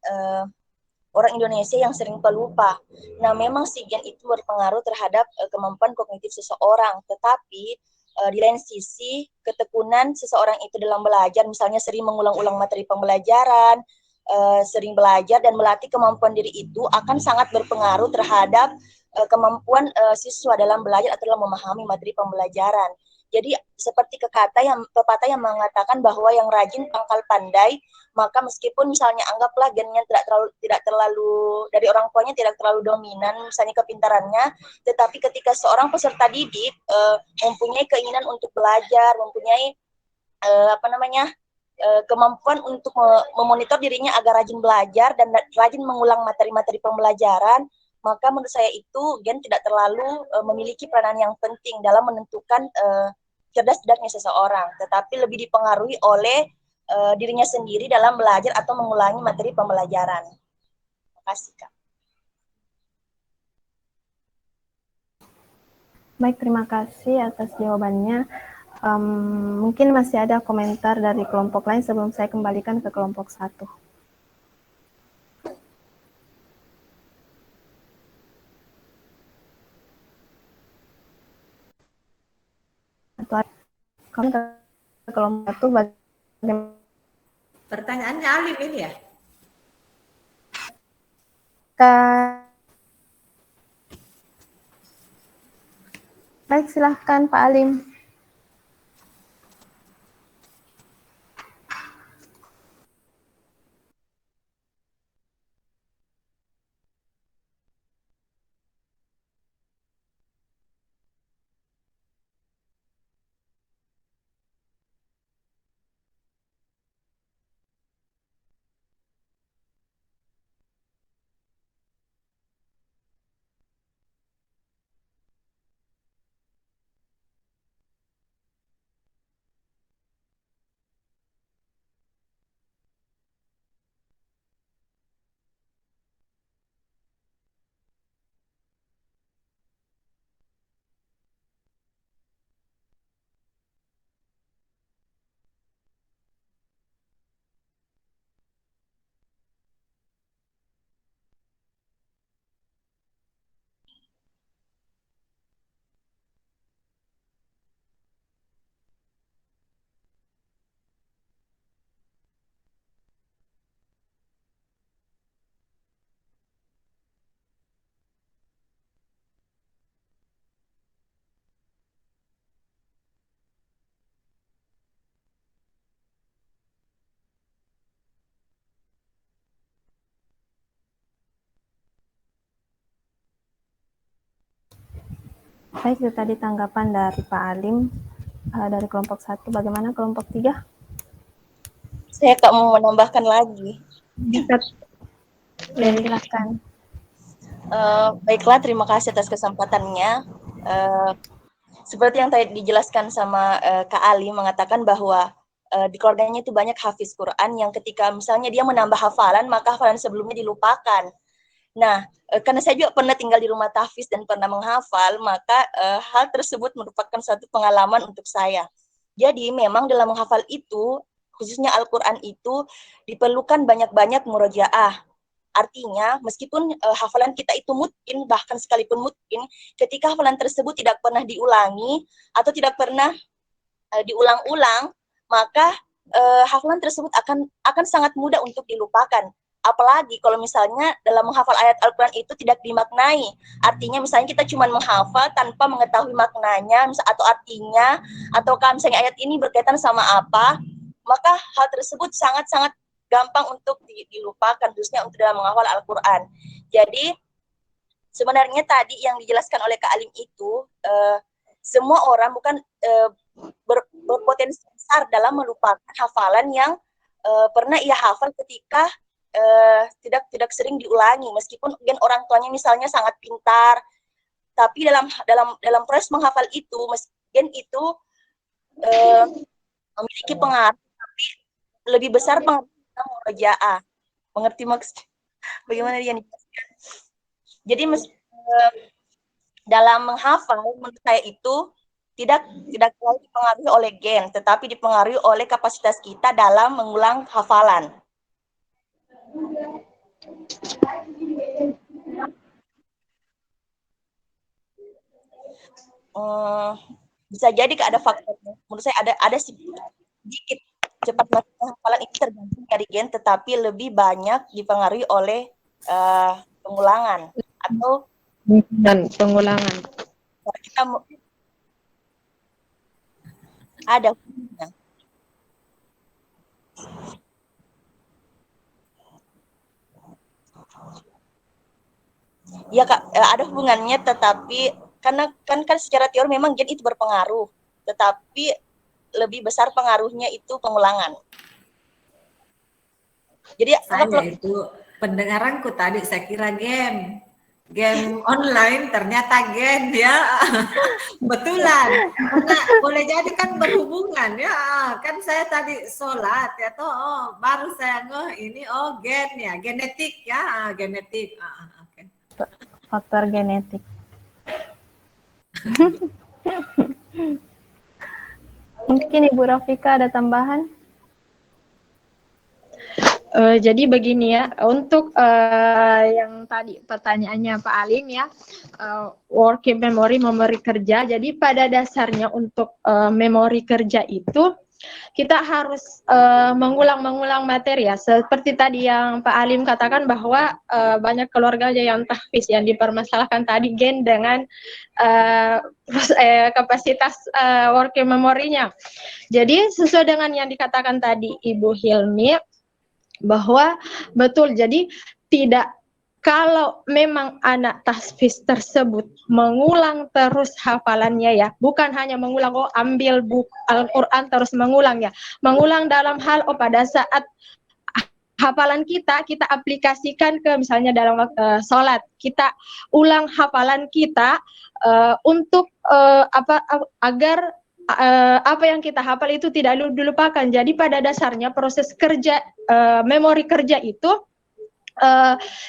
orang Indonesia yang sering pelupa. Nah, memang si gen itu berpengaruh terhadap kemampuan kognitif seseorang, tetapi di lain sisi ketekunan seseorang itu dalam belajar, misalnya sering mengulang-ulang materi pembelajaran, sering belajar dan melatih kemampuan diri itu akan sangat berpengaruh terhadap kemampuan siswa dalam belajar atau dalam memahami materi pembelajaran. Jadi seperti pepatah yang mengatakan bahwa yang rajin pangkal pandai, maka meskipun misalnya anggaplah gennya tidak terlalu dari orang tuanya tidak terlalu dominan misalnya kepintarannya, tetapi ketika seorang peserta didik mempunyai keinginan untuk belajar, mempunyai kemampuan untuk memonitor dirinya agar rajin belajar dan rajin mengulang materi-materi pembelajaran, maka menurut saya itu gen tidak terlalu memiliki peranan yang penting dalam menentukan cerdas tidaknya seseorang, tetapi lebih dipengaruhi oleh dirinya sendiri dalam belajar atau mengulangi materi pembelajaran. Terima kasih, Kak. Baik, terima kasih atas jawabannya. Mungkin masih ada komentar dari kelompok lain sebelum saya kembalikan ke kelompok 1. Atau komentar kelompok 1 bagaimana? Pertanyaannya Alim ini ya? Baik, silahkan Pak Alim. Baik, itu tadi tanggapan dari Pak Alim dari kelompok 1. Bagaimana kelompok 3? Saya mau menambahkan lagi. Silakan. Baiklah, terima kasih atas kesempatannya. Seperti yang tadi dijelaskan sama Kak Ali, mengatakan bahwa di keluarganya itu banyak hafiz Quran yang ketika misalnya dia menambah hafalan, maka hafalan sebelumnya dilupakan. Nah, karena saya juga pernah tinggal di rumah tahfiz dan pernah menghafal, maka hal tersebut merupakan suatu pengalaman untuk saya. Jadi memang dalam menghafal itu, khususnya Al-Quran itu, diperlukan banyak-banyak murojaah. Artinya, meskipun hafalan kita itu mungkin, bahkan sekalipun mungkin, ketika hafalan tersebut tidak pernah diulangi atau tidak pernah diulang-ulang, maka hafalan tersebut akan sangat mudah untuk dilupakan. Apalagi kalau misalnya dalam menghafal ayat Al-Quran itu tidak dimaknai. Artinya misalnya kita cuma menghafal tanpa mengetahui maknanya atau artinya, atau kalau misalnya ayat ini berkaitan sama apa, maka hal tersebut sangat-sangat gampang untuk dilupakan, khususnya untuk dalam menghafal Al-Quran. Jadi sebenarnya tadi yang dijelaskan oleh Kak Alim itu, semua orang bukan berpotensi besar dalam melupakan hafalan yang pernah ia hafal ketika tidak sering diulangi, meskipun mungkin orang tuanya misalnya sangat pintar, tapi dalam proses menghafal itu mungkin itu memiliki pengaruh, tapi lebih besar pengaruh murojaah. Mengerti maksud bagaimana dia dijelaskan? Jadi dalam menghafal menurut saya itu tidak terlalu dipengaruhi oleh gen, tetapi dipengaruhi oleh kapasitas kita dalam mengulang hafalan. Bisa jadi ada faktornya. Menurut saya ada sedikit cepat masuknya hafalan itu tergantung dari gen, tetapi lebih banyak dipengaruhi oleh pengulangan atau pengulangan. Kita ada ya Kak, ada hubungannya, tetapi karena kan secara teori memang gen itu berpengaruh, tetapi lebih besar pengaruhnya itu pengulangan. Jadi saya itu pendengaranku tadi saya kira game online, ternyata gen ya. Betulan, karena boleh jadi kan berhubungan ya. Kan saya tadi sholat ya toh, baru saya ini gen ya, genetik ya, genetik. Okay. Faktor genetik. Mungkin Ibu Rafika ada tambahan? Jadi begini ya, untuk yang tadi pertanyaannya Pak Alim ya, working memori kerja. Jadi pada dasarnya untuk memori kerja itu kita harus mengulang materi ya. Seperti tadi yang Pak Alim katakan bahwa banyak keluarga yang tahfiz yang dipermasalahkan tadi gen dengan kapasitas working memorinya. Jadi sesuai dengan yang dikatakan tadi Ibu Hilmi, bahwa betul, jadi tidak, kalau memang anak tahfiz tersebut mengulang terus hafalannya ya, bukan hanya mengulang ambil buku Al-Quran terus mengulang ya, mengulang dalam hal pada saat hafalan kita aplikasikan ke misalnya dalam waktu sholat, kita ulang hafalan kita untuk agar apa yang kita hafal itu tidak dilupakan. Jadi pada dasarnya proses kerja memori kerja itu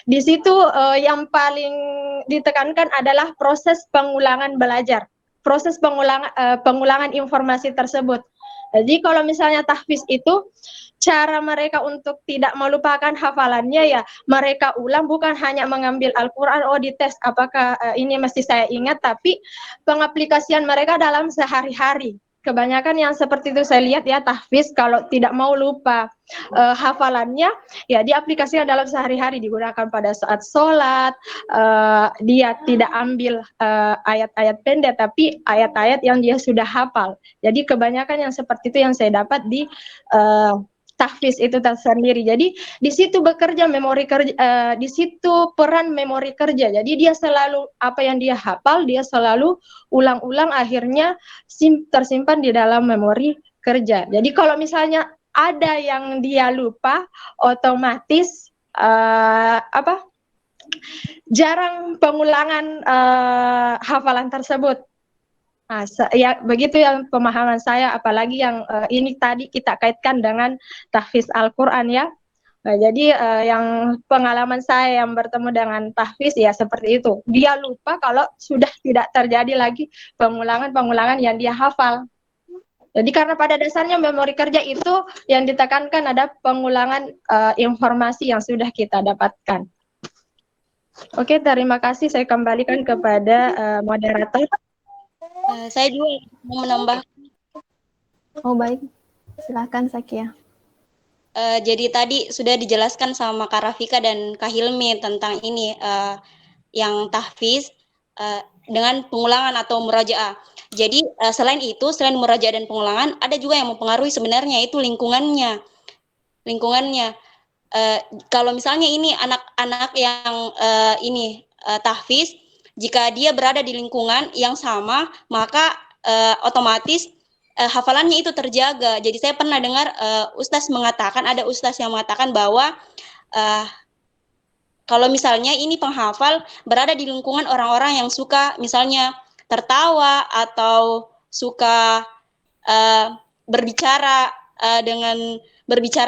di situ yang paling ditekankan adalah proses pengulangan belajar, proses pengulangan informasi tersebut. Jadi kalau misalnya tahfiz itu cara mereka untuk tidak melupakan hafalannya ya, mereka ulang, bukan hanya mengambil Al-Quran, dites apakah ini mesti saya ingat, tapi pengaplikasian mereka dalam sehari-hari. Kebanyakan yang seperti itu saya lihat ya, tahfiz kalau tidak mau lupa hafalannya, ya diaplikasikan dalam sehari-hari, digunakan pada saat sholat, dia tidak ambil ayat-ayat pendek, tapi ayat-ayat yang dia sudah hafal. Jadi kebanyakan yang seperti itu yang saya dapat di tahfiz itu tersendiri. Jadi di situ bekerja memori kerja, di situ peran memori kerja. Jadi dia selalu apa yang dia hafal dia selalu ulang-ulang, akhirnya tersimpan di dalam memori kerja. Jadi kalau misalnya ada yang dia lupa, otomatis jarang pengulangan hafalan tersebut. Nah, ya begitu yang pemahaman saya, apalagi yang ini tadi kita kaitkan dengan tahfiz Al-Quran ya. Nah, jadi yang pengalaman saya yang bertemu dengan tahfiz ya seperti itu. Dia lupa kalau sudah tidak terjadi lagi pengulangan yang dia hafal. Jadi karena pada dasarnya memori kerja itu yang ditekankan ada pengulangan informasi yang sudah kita dapatkan. Oke, terima kasih. Saya kembalikan kepada moderator. Saya juga mau menambah. Oh baik, silakan Sakia. Jadi tadi sudah dijelaskan sama Kak Rafika dan Kak Hilmi tentang ini yang tahfiz dengan pengulangan atau murajaah. Jadi selain itu, selain murajaah dan pengulangan, ada juga yang mempengaruhi sebenarnya itu lingkungannya. Kalau misalnya ini anak-anak yang tahfiz, jika dia berada di lingkungan yang sama, maka otomatis hafalannya itu terjaga. Jadi saya pernah dengar ada ustaz yang mengatakan bahwa kalau misalnya ini penghafal berada di lingkungan orang-orang yang suka misalnya tertawa atau suka berbicara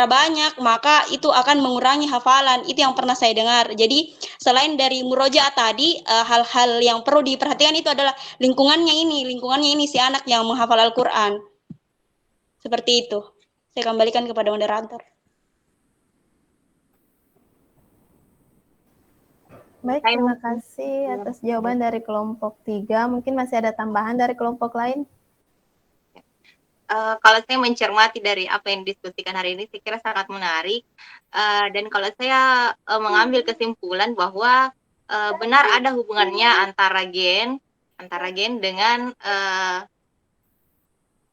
banyak, maka itu akan mengurangi hafalan. Itu yang pernah saya dengar. Jadi selain dari murojaah tadi, hal-hal yang perlu diperhatikan itu adalah lingkungannya ini si anak yang menghafal Al-Quran. Seperti itu. Saya kembalikan kepada moderator. Baik, terima kasih atas jawaban dari kelompok 3. Mungkin masih ada tambahan dari kelompok lain? Kalau saya mencermati dari apa yang diskusikan hari ini, saya kira sangat menarik. Dan kalau saya mengambil kesimpulan bahwa benar ada hubungannya antara gen dengan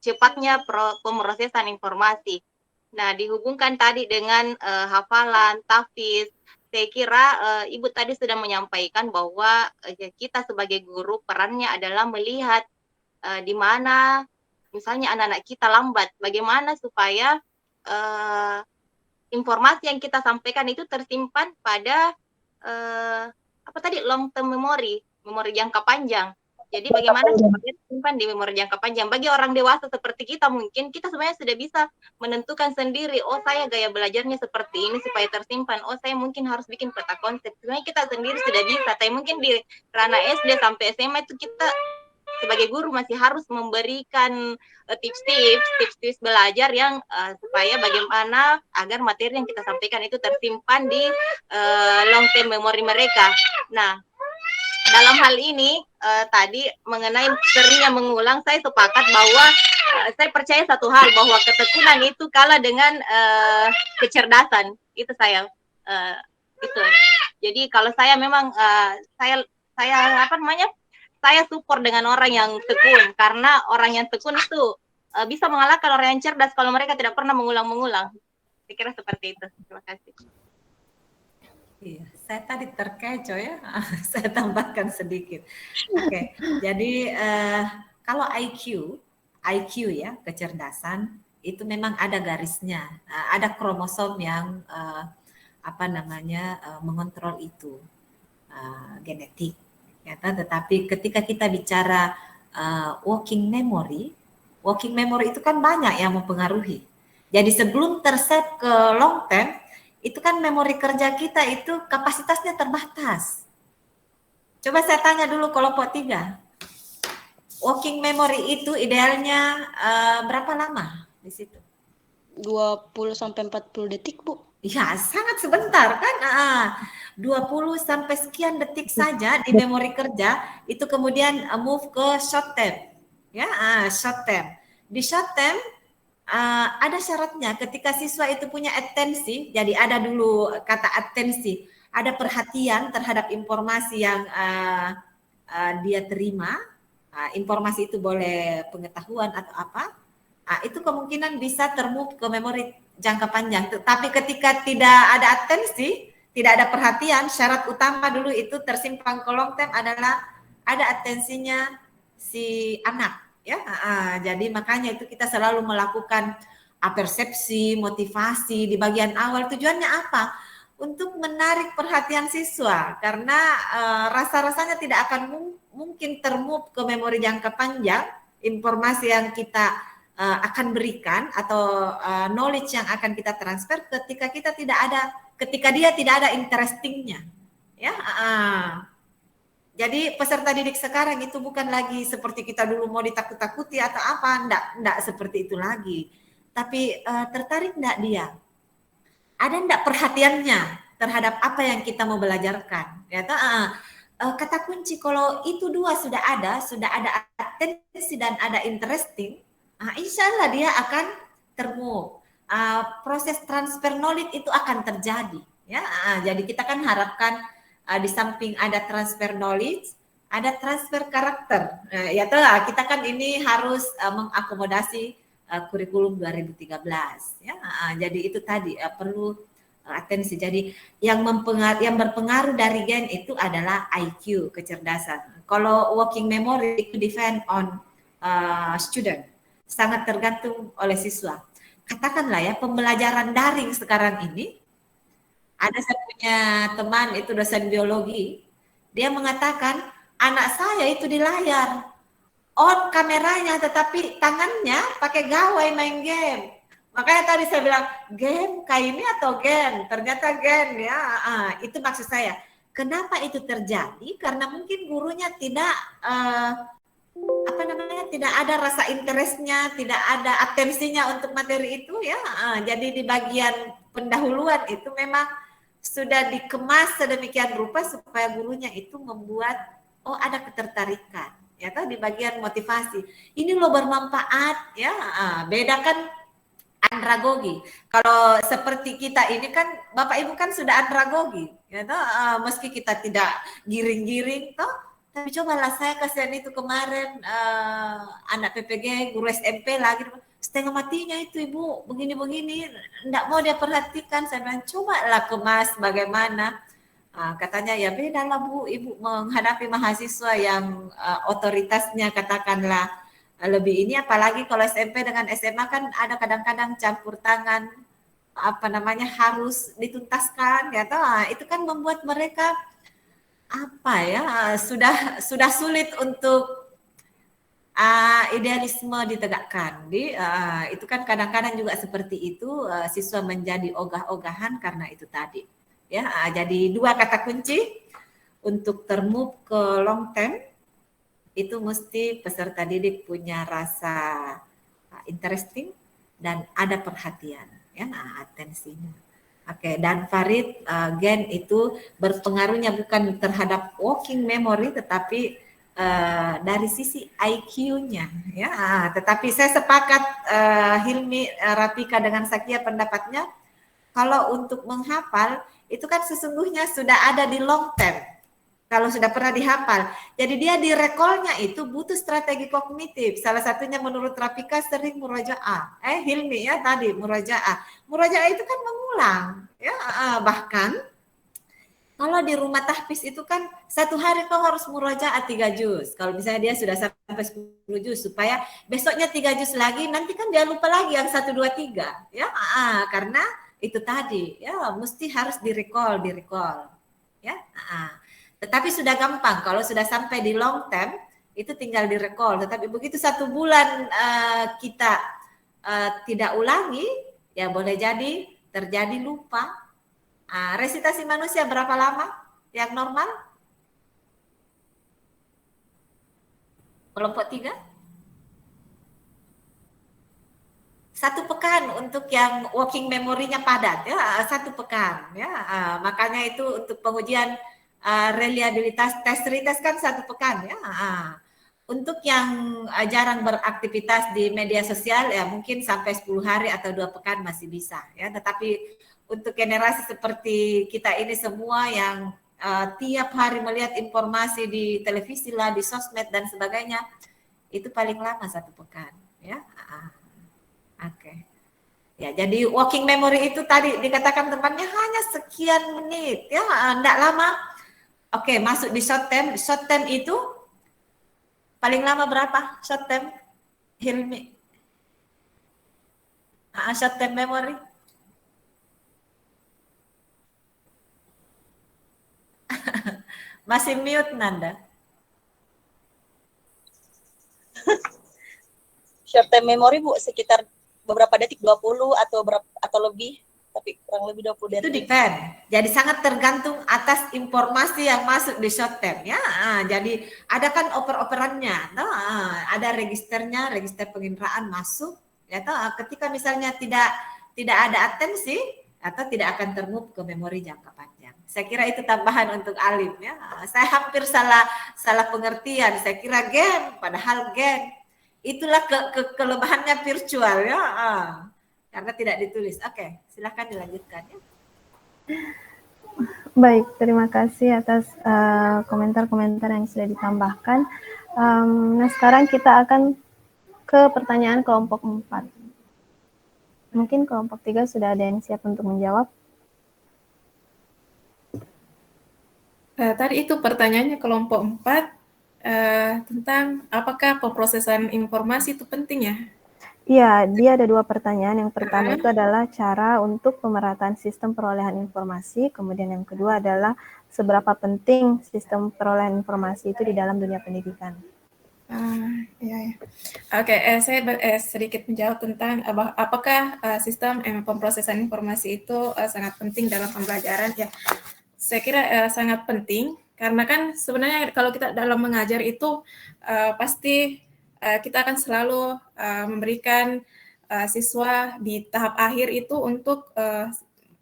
cepatnya pemrosesan informasi. Nah, dihubungkan tadi dengan hafalan, tahfiz. Saya kira Ibu tadi sudah menyampaikan bahwa kita sebagai guru perannya adalah melihat di mana misalnya anak-anak kita lambat, bagaimana supaya informasi yang kita sampaikan itu tersimpan pada long term memory jangka panjang. Jadi bagaimana supaya tersimpan di memori jangka panjang. Bagi orang dewasa seperti kita, mungkin kita sebenarnya sudah bisa menentukan sendiri, oh saya gaya belajarnya seperti ini supaya tersimpan, oh saya mungkin harus bikin peta konsep. Sebenarnya kita sendiri sudah bisa, tapi mungkin di ranah SD sampai SMA itu kita sebagai guru masih harus memberikan tips-tips belajar yang supaya bagaimana agar materi yang kita sampaikan itu tersimpan di long term memory mereka. Nah, dalam hal ini tadi mengenai seringnya mengulang, saya sepakat bahwa saya percaya satu hal, bahwa ketekunan itu kalah dengan kecerdasan. Itu saya itu. Jadi kalau saya memang saya support dengan orang yang tekun, karena orang yang tekun itu bisa mengalahkan orang yang cerdas kalau mereka tidak pernah mengulang-mengulang. Saya kira seperti itu. Terima kasih. Iya, saya tadi terkecoh ya, saya tambahkan sedikit. Oke, jadi kalau IQ ya, kecerdasan itu memang ada garisnya, ada kromosom yang mengontrol itu, genetik. Ya, tetapi ketika kita bicara working memory itu kan banyak yang mempengaruhi. Jadi sebelum tersave ke long term, itu kan memori kerja kita itu kapasitasnya terbatas. Coba saya tanya dulu kelompok 3. Working memory itu idealnya berapa lama di situ? 20 sampai 40 detik, Bu. Ya, sangat sebentar kan? 20 sampai sekian detik saja di memori kerja, itu kemudian move ke short term. Ya, short term. Di short term ada syaratnya, ketika siswa itu punya atensi, jadi ada dulu kata atensi, ada perhatian terhadap informasi yang dia terima, informasi itu boleh pengetahuan atau apa, itu kemungkinan bisa termove ke memori jangka panjang. Tapi ketika tidak ada atensi, tidak ada perhatian, syarat utama dulu itu tersimpan ke long term adalah ada atensinya si anak. Ya, jadi makanya itu kita selalu melakukan persepsi, motivasi di bagian awal. Tujuannya apa? Untuk menarik perhatian siswa, karena rasa-rasanya tidak akan mungkin termove ke memori jangka panjang informasi yang kita akan berikan atau knowledge yang akan kita transfer ketika dia tidak ada interestingnya. Ya, Jadi peserta didik sekarang itu bukan lagi seperti kita dulu mau ditakut-takuti atau apa, enggak seperti itu lagi. Tapi tertarik enggak dia? Ada enggak perhatiannya terhadap apa yang kita mau belajarkan? Ya, kata kunci kalau itu dua sudah ada atensi dan ada interesting, insya Allah dia akan termove. Proses transfer knowledge itu akan terjadi. Ya, jadi kita kan harapkan di samping ada transfer knowledge, ada transfer karakter. Ya kita kan ini harus mengakomodasi kurikulum 2013. Ya, jadi itu tadi perlu atensi. Jadi yang berpengaruh dari gen itu adalah IQ, kecerdasan. Kalau working memory itu depend on student, sangat tergantung oleh siswa. Katakanlah ya pembelajaran daring sekarang ini, ada saya punya teman itu dosen biologi, dia mengatakan anak saya itu di layar, on kameranya tetapi tangannya pakai gawai main game. Makanya tadi saya bilang game kayak ini atau gen, ternyata gen ya. Itu maksud saya. Kenapa itu terjadi? Karena mungkin gurunya tidak tidak ada rasa interestnya, tidak ada atensinya untuk materi itu ya. Jadi di bagian pendahuluan itu memang sudah dikemas sedemikian rupa supaya gurunya itu membuat ada ketertarikan ya di bagian motivasi. Ini loh bermanfaat ya. Bedakan andragogi. Kalau seperti kita ini kan Bapak Ibu kan sudah andragogi ya meski kita tidak giring-giring tapi cobalah saya kasihan itu kemarin anak PPG guru SMP lagi setengah matinya itu Ibu begini-begini enggak mau dia perhatikan. Saya bilang cobalah kemas bagaimana. Katanya ya beda lah Bu, Ibu menghadapi mahasiswa yang otoritasnya katakanlah lebih ini, apalagi kalau SMP dengan SMA kan ada kadang-kadang campur tangan harus dituntaskan ya itu kan membuat mereka sudah sulit untuk idealisme ditegakkan. Itu kan kadang-kadang juga seperti itu, siswa menjadi ogah-ogahan karena itu tadi ya. Jadi dua kata kunci untuk termove ke long term itu mesti peserta didik punya rasa interesting dan ada perhatian ya, atensinya. Oke, dan Farid gen itu berpengaruhnya bukan terhadap working memory tetapi dari sisi IQ-nya ya. Tetapi saya sepakat Hilmi Rafika dengan Sakia pendapatnya kalau untuk menghafal itu kan sesungguhnya sudah ada di long term. Kalau sudah pernah dihafal, jadi dia di recall-nya itu butuh strategi kognitif. Salah satunya menurut Rafika sering murajaah. Hilmi ya tadi murajaah. Murajaah itu kan mengulang, ya. Bahkan kalau di rumah tahfiz itu kan satu hari kau harus murajaah 3 juz. Kalau misalnya dia sudah sampai 10 juz, supaya besoknya 3 juz lagi, nanti kan dia lupa lagi yang 1, 2, 3. Ya, karena itu tadi, ya mesti harus di recall, ya. Tetapi sudah gampang kalau sudah sampai di long term itu tinggal di recall. Tetapi begitu 1 bulan kita tidak ulangi, ya boleh jadi terjadi lupa. Resitasi manusia berapa lama yang normal? Kelompok 3? 1 pekan untuk yang working memory-nya padat ya, 1 pekan ya. Makanya itu untuk pengujian reliabilitas tes retest kan 1 pekan ya. Untuk yang jarang beraktivitas di media sosial ya mungkin sampai 10 hari atau 2 pekan masih bisa ya. Tetapi untuk generasi seperti kita ini semua yang tiap hari melihat informasi di televisi lah, di sosmed dan sebagainya, itu paling lama 1 pekan ya. Oke. Ya, jadi working memory itu tadi dikatakan temannya hanya sekian menit ya, enggak lama. Oke, masuk di short term. Short term itu paling lama berapa? Short term, Hilmi? Short term memory? Masih mute Nanda. Short term memory Bu sekitar beberapa detik, 20 atau lebih. tapi kurang lebih 20 Itu detik. depend. Jadi sangat tergantung atas informasi yang masuk di short term ya. Jadi ada kan oper-operannya, ada registernya, register penginderaan masuk. Ya, ketika misalnya tidak ada atensi atau tidak akan termove ke memori jangka panjang. Saya kira itu tambahan untuk Alim ya. Saya hampir salah pengertian. Saya kira gen, padahal gen. Itulah kelebihannya virtual ya. Karena tidak ditulis. Oke, silakan dilanjutkan ya. Baik, terima kasih atas komentar-komentar yang sudah ditambahkan. Nah, sekarang kita akan ke pertanyaan kelompok 4. Mungkin kelompok 3 sudah ada yang siap untuk menjawab. Tadi itu pertanyaannya kelompok 4 tentang apakah pemrosesan informasi itu penting ya? Iya, dia ada 2 pertanyaan. Yang pertama itu adalah cara untuk pemerataan sistem perolehan informasi, kemudian yang kedua adalah seberapa penting sistem perolehan informasi itu di dalam dunia pendidikan. Ya. Oke, saya sedikit menjawab tentang apakah sistem pemrosesan informasi itu sangat penting dalam pembelajaran ya. Saya kira sangat penting karena kan sebenarnya kalau kita dalam mengajar itu pasti kita akan selalu memberikan siswa di tahap akhir itu untuk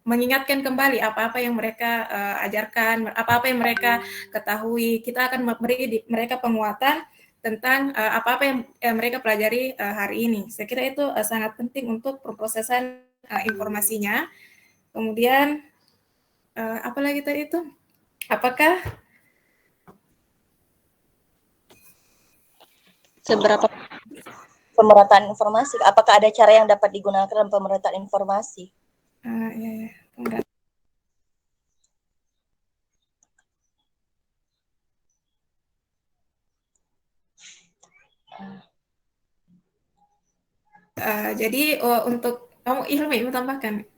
mengingatkan kembali apa-apa yang mereka ajarkan, apa-apa yang mereka ketahui. Kita akan memberi mereka penguatan tentang apa-apa yang mereka pelajari hari ini. Saya kira itu sangat penting untuk pemrosesan informasinya. Kemudian apa lagi tadi itu? Apakah seberapa pemerataan informasi? Apakah ada cara yang dapat digunakan dalam pemerataan informasi? Ya. Jadi untuk kamu Ilmi mau tambahkan?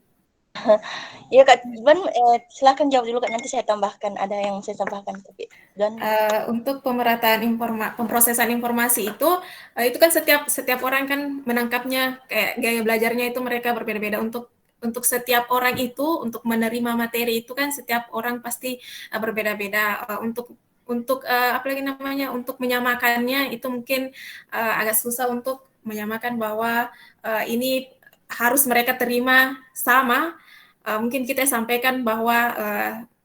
Iya Kak, Juan silakan jawab dulu Kak, nanti saya tambahkan. Ada yang saya tambahkan tapi Juan. Untuk pemerataan pemrosesan informasi itu kan setiap orang kan menangkapnya kayak gaya belajarnya itu mereka berbeda-beda. Untuk setiap orang itu untuk menerima materi itu kan setiap orang pasti berbeda-beda. Untuk apa lagi namanya, untuk menyamakannya itu mungkin agak susah untuk menyamakan bahwa ini harus mereka terima sama. Mungkin kita sampaikan bahwa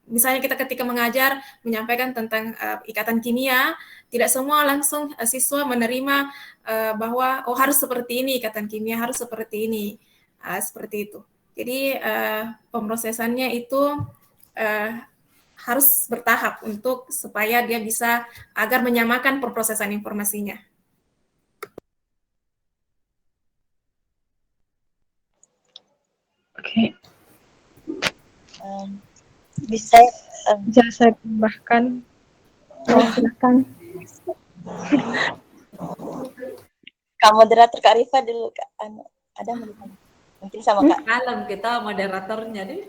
misalnya kita ketika mengajar menyampaikan tentang ikatan kimia, tidak semua langsung siswa menerima bahwa harus seperti ini, ikatan kimia harus seperti ini, seperti itu. Jadi pemrosesannya itu harus bertahap untuk supaya dia bisa agar menyamakan pemrosesan informasinya. Oke. Bisa saya tambahkan. Silakan. Kak moderator Kak Rifa dulu Kak. Ada mungkin sama Kak. Malam kita moderatornya deh.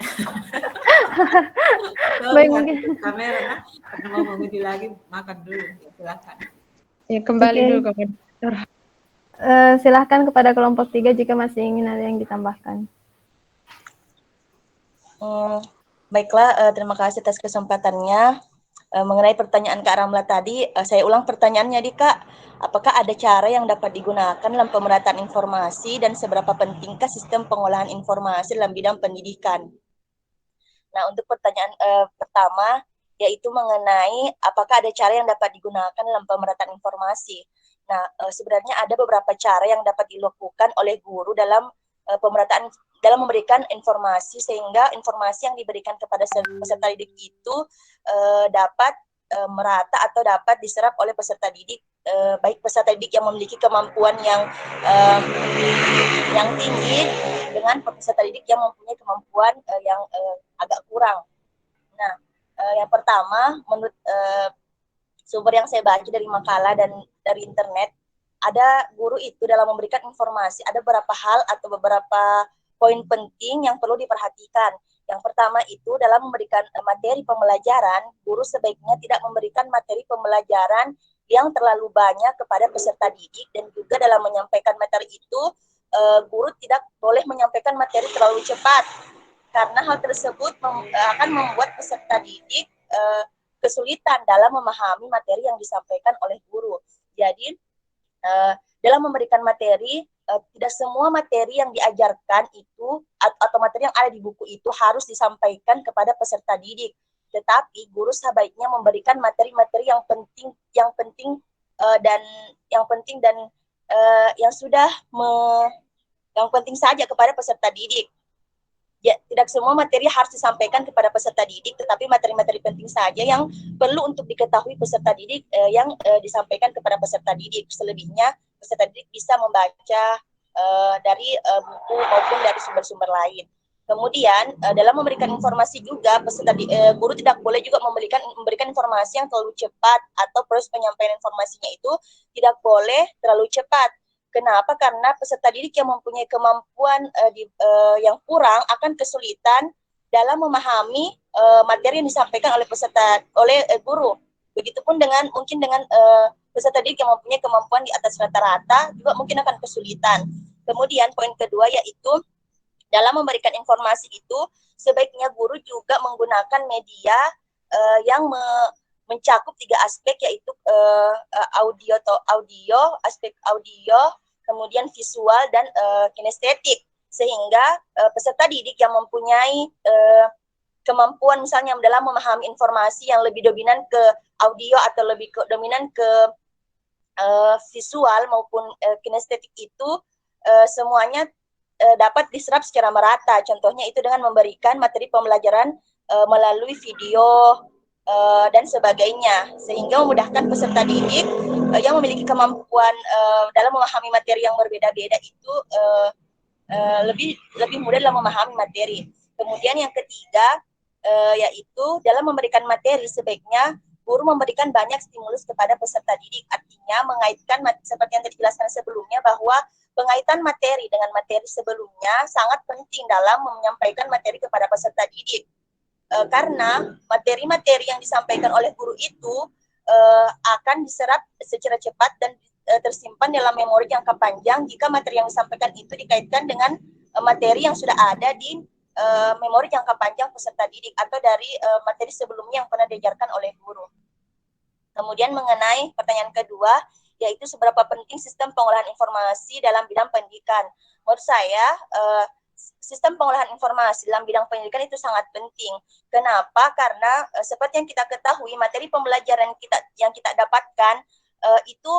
Baik, mungkin kamera karena mau menguji lagi makan dulu. Silakan. Ya, kembali dulu ke moderator. Silahkan kepada kelompok 3 jika masih ingin ada yang ditambahkan. Baiklah, terima kasih atas kesempatannya. Mengenai pertanyaan Kak Ramla tadi, saya ulang pertanyaannya di Kak. Apakah ada cara yang dapat digunakan dalam pemerataan informasi dan seberapa pentingkah sistem pengolahan informasi dalam bidang pendidikan? Nah, untuk pertanyaan pertama, yaitu mengenai apakah ada cara yang dapat digunakan dalam pemerataan informasi. Nah, sebenarnya ada beberapa cara yang dapat dilakukan oleh guru dalam pemerataan, dalam memberikan informasi sehingga informasi yang diberikan kepada peserta didik itu dapat merata atau dapat diserap oleh peserta didik, baik peserta didik yang memiliki kemampuan yang tinggi dengan peserta didik yang mempunyai kemampuan yang agak kurang. Nah, yang pertama, menurut sumber yang saya baca dari makalah dan dari internet, ada guru itu dalam memberikan informasi, ada beberapa hal atau beberapa poin penting yang perlu diperhatikan. Yang pertama itu dalam memberikan materi pembelajaran, guru sebaiknya tidak memberikan materi pembelajaran yang terlalu banyak kepada peserta didik, dan juga dalam menyampaikan materi itu, guru tidak boleh menyampaikan materi terlalu cepat. karena hal tersebut akan membuat peserta didik kesulitan dalam memahami materi yang disampaikan oleh guru. Jadi dalam memberikan materi, tidak semua materi yang diajarkan itu atau materi yang ada di buku itu harus disampaikan kepada peserta didik. Tetapi guru sebaiknya memberikan materi-materi yang penting dan yang penting saja kepada peserta didik. Ya, tidak semua materi harus disampaikan kepada peserta didik, tetapi materi-materi penting saja yang perlu untuk diketahui peserta didik yang disampaikan kepada peserta didik. Selebihnya peserta didik bisa membaca dari buku maupun dari sumber-sumber lain. Kemudian dalam memberikan informasi juga guru tidak boleh juga memberikan informasi yang terlalu cepat, atau proses penyampaian informasinya itu tidak boleh terlalu cepat. Kenapa? Karena peserta didik yang mempunyai kemampuan yang kurang akan kesulitan dalam memahami materi yang disampaikan oleh guru. Begitupun dengan peserta didik yang mempunyai kemampuan di atas rata-rata juga mungkin akan kesulitan. Kemudian poin kedua yaitu dalam memberikan informasi itu sebaiknya guru juga menggunakan media yang mencakup 3 aspek, yaitu aspek audio, kemudian visual dan kinestetik, sehingga peserta didik yang mempunyai kemampuan misalnya dalam memahami informasi yang lebih dominan ke audio atau lebih dominan ke visual maupun kinestetik itu semuanya dapat diserap secara merata. Contohnya itu dengan memberikan materi pembelajaran melalui video dan sebagainya, sehingga memudahkan peserta didik yang memiliki kemampuan dalam memahami materi yang berbeda-beda itu lebih mudah dalam memahami materi. Kemudian yang ketiga yaitu dalam memberikan materi sebaiknya guru memberikan banyak stimulus kepada peserta didik. Artinya mengaitkan, seperti yang tadi dijelaskan sebelumnya, bahwa pengaitan materi dengan materi sebelumnya sangat penting dalam menyampaikan materi kepada peserta didik. Karena materi-materi yang disampaikan oleh guru itu akan diserap secara cepat dan tersimpan dalam memori jangka panjang jika materi yang disampaikan itu dikaitkan dengan materi yang sudah ada di memori jangka panjang peserta didik atau dari materi sebelumnya yang pernah diajarkan oleh guru. Kemudian mengenai pertanyaan kedua, yaitu seberapa penting sistem pengolahan informasi dalam bidang pendidikan. Menurut saya, sistem pengolahan informasi dalam bidang pendidikan itu sangat penting. Kenapa? Karena seperti yang kita ketahui, materi pembelajaran yang kita dapatkan itu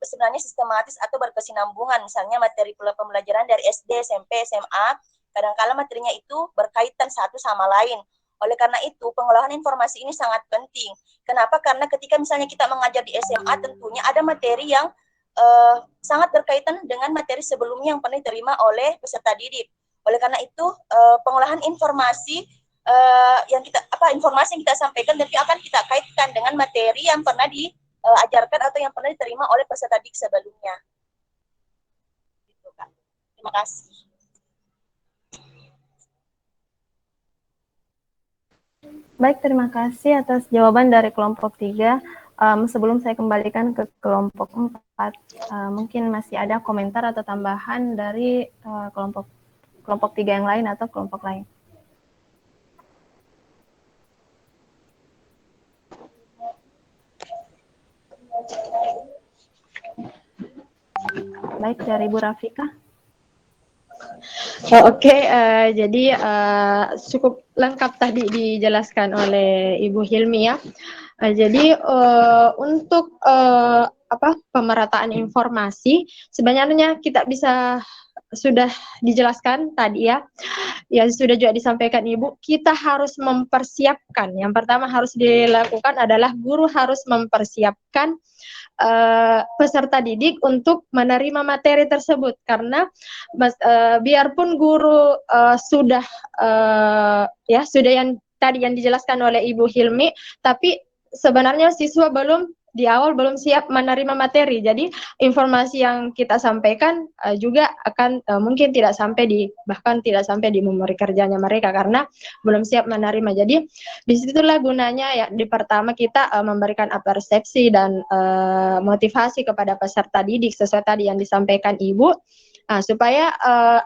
sebenarnya sistematis atau berkesinambungan. Misalnya materi pembelajaran dari SD, SMP, SMA, kadang-kala materinya itu berkaitan satu sama lain. Oleh karena itu, pengolahan informasi ini sangat penting. Kenapa? Karena ketika misalnya kita mengajar di SMA, tentunya ada materi yang sangat berkaitan dengan materi sebelumnya yang pernah diterima oleh peserta didik. Oleh karena itu, pengolahan informasi informasi yang kita sampaikan tentu akan kita kaitkan dengan materi yang pernah diajarkan atau yang pernah diterima oleh peserta didik sebelumnya. Gitu, Kak. Terima kasih. Baik, terima kasih atas jawaban dari kelompok 3. Sebelum saya kembalikan ke kelompok 4, mungkin masih ada komentar atau tambahan dari kelompok 3 yang lain atau kelompok lain. Baik, dari Bu Rafika. Oke, jadi cukup lengkap tadi dijelaskan oleh Ibu Hilmi ya. Jadi untuk pemerataan informasi sebenarnya kita sudah dijelaskan tadi ya sudah juga disampaikan Ibu, kita harus mempersiapkan. Yang pertama harus dilakukan adalah guru harus mempersiapkan peserta didik untuk menerima materi tersebut, karena biarpun guru sudah yang tadi yang dijelaskan oleh Ibu Hilmi, tapi sebenarnya siswa di awal belum siap menerima materi. Jadi informasi yang kita sampaikan juga akan mungkin bahkan tidak sampai di memori kerjanya mereka karena belum siap menerima. Jadi disitulah gunanya ya di pertama kita memberikan persepsi dan motivasi kepada peserta didik sesuai tadi yang disampaikan Ibu. Nah, supaya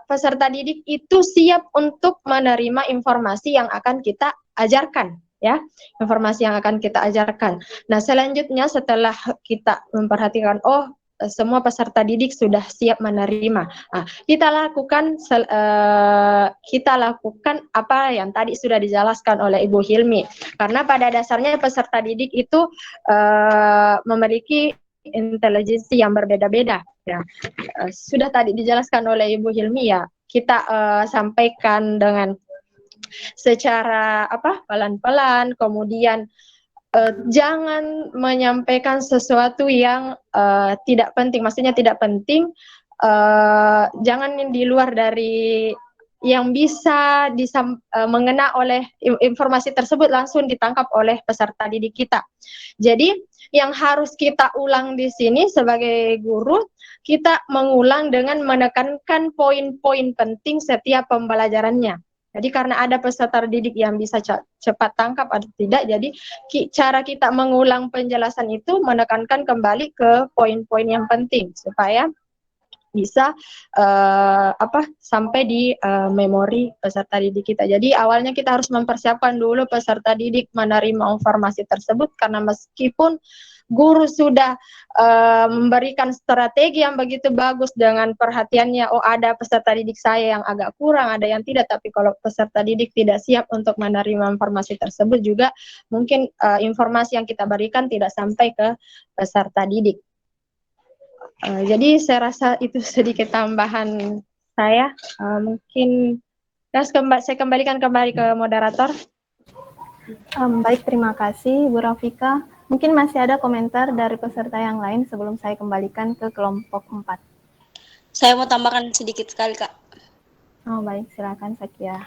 peserta didik itu siap untuk menerima informasi yang akan kita ajarkan, ya, informasi yang akan kita ajarkan. Nah, selanjutnya setelah kita memperhatikan, oh, semua peserta didik sudah siap menerima. Nah, kita lakukan apa yang tadi sudah dijelaskan oleh Ibu Hilmi. Karena pada dasarnya peserta didik itu memiliki intelijensi yang berbeda-beda. Ya, sudah tadi dijelaskan oleh Ibu Hilmi, ya. Kita sampaikan dengan secara pelan-pelan, kemudian jangan menyampaikan sesuatu yang tidak penting, maksudnya tidak penting, jangan di luar dari yang bisa mengena oleh informasi tersebut langsung ditangkap oleh peserta didik kita. Jadi yang harus kita ulang di sini sebagai guru, kita mengulang dengan menekankan poin-poin penting setiap pembelajarannya. Jadi karena ada peserta didik yang bisa cepat tangkap atau tidak, jadi cara kita mengulang penjelasan itu menekankan kembali ke poin-poin yang penting supaya bisa sampai di memori peserta didik kita. Jadi awalnya kita harus mempersiapkan dulu peserta didik menerima informasi tersebut, karena meskipun guru sudah memberikan strategi yang begitu bagus dengan perhatiannya, oh ada peserta didik saya yang agak kurang, ada yang tidak, tapi kalau peserta didik tidak siap untuk menerima informasi tersebut juga mungkin informasi yang kita berikan tidak sampai ke peserta didik. Jadi saya rasa itu sedikit tambahan saya. Mungkin saya kembalikan kembali ke moderator. Baik, terima kasih Bu Rafika. Mungkin masih ada komentar dari peserta yang lain sebelum saya kembalikan ke kelompok 4. Saya mau tambahkan sedikit sekali, Kak. Oh, baik, silakan Sakia.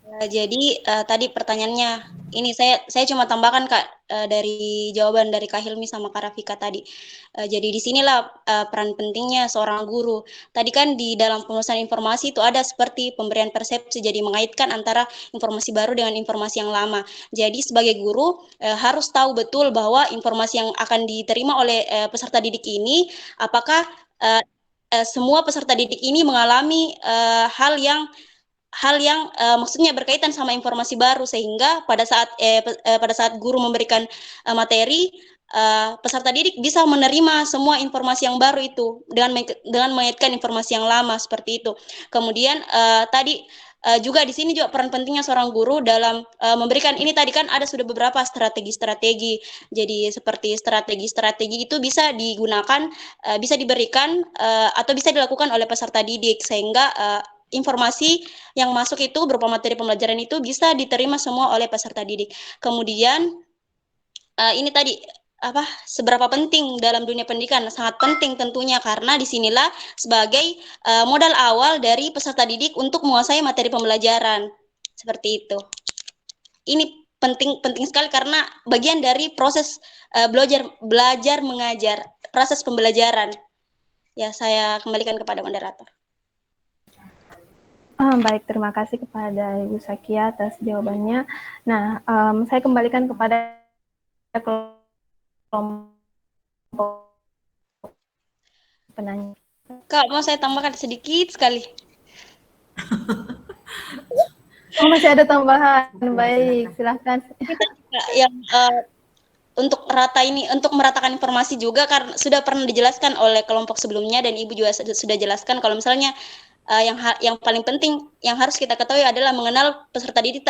Jadi tadi pertanyaannya, ini saya cuma tambahkan, Kak, dari jawaban dari Kak Hilmi sama Kak Rafika tadi. Jadi disinilah peran pentingnya seorang guru. Tadi kan di dalam pemenuhan informasi itu ada seperti pemberian persepsi, jadi mengaitkan antara informasi baru dengan informasi yang lama. Jadi sebagai guru harus tahu betul bahwa informasi yang akan diterima oleh peserta didik ini, apakah semua peserta didik ini mengalami hal yang maksudnya berkaitan sama informasi baru, sehingga pada saat guru memberikan materi, peserta didik bisa menerima semua informasi yang baru itu dengan mengaitkan informasi yang lama seperti itu. Kemudian tadi juga di sini juga peran pentingnya seorang guru dalam memberikan, ini tadi kan ada sudah beberapa strategi-strategi. Jadi seperti strategi-strategi itu bisa digunakan, bisa diberikan atau bisa dilakukan oleh peserta didik, sehingga informasi yang masuk itu berupa materi pembelajaran itu bisa diterima semua oleh peserta didik. Kemudian ini tadi seberapa penting dalam dunia pendidikan? Sangat penting tentunya, karena disinilah sebagai modal awal dari peserta didik untuk menguasai materi pembelajaran. Seperti itu. Ini penting sekali karena bagian dari proses belajar mengajar, proses pembelajaran. Ya, saya kembalikan kepada moderator. Baik, terima kasih kepada Ibu Sakia atas jawabannya. Nah, saya kembalikan kepada kelompok penanya. Kak, mau saya tambahkan sedikit sekali. Oh, masih ada tambahan. Baik, silahkan. Yang untuk meratakan informasi juga, karena sudah pernah dijelaskan oleh kelompok sebelumnya dan Ibu juga sudah jelaskan kalau misalnya yang paling penting yang harus kita ketahui adalah mengenal peserta didik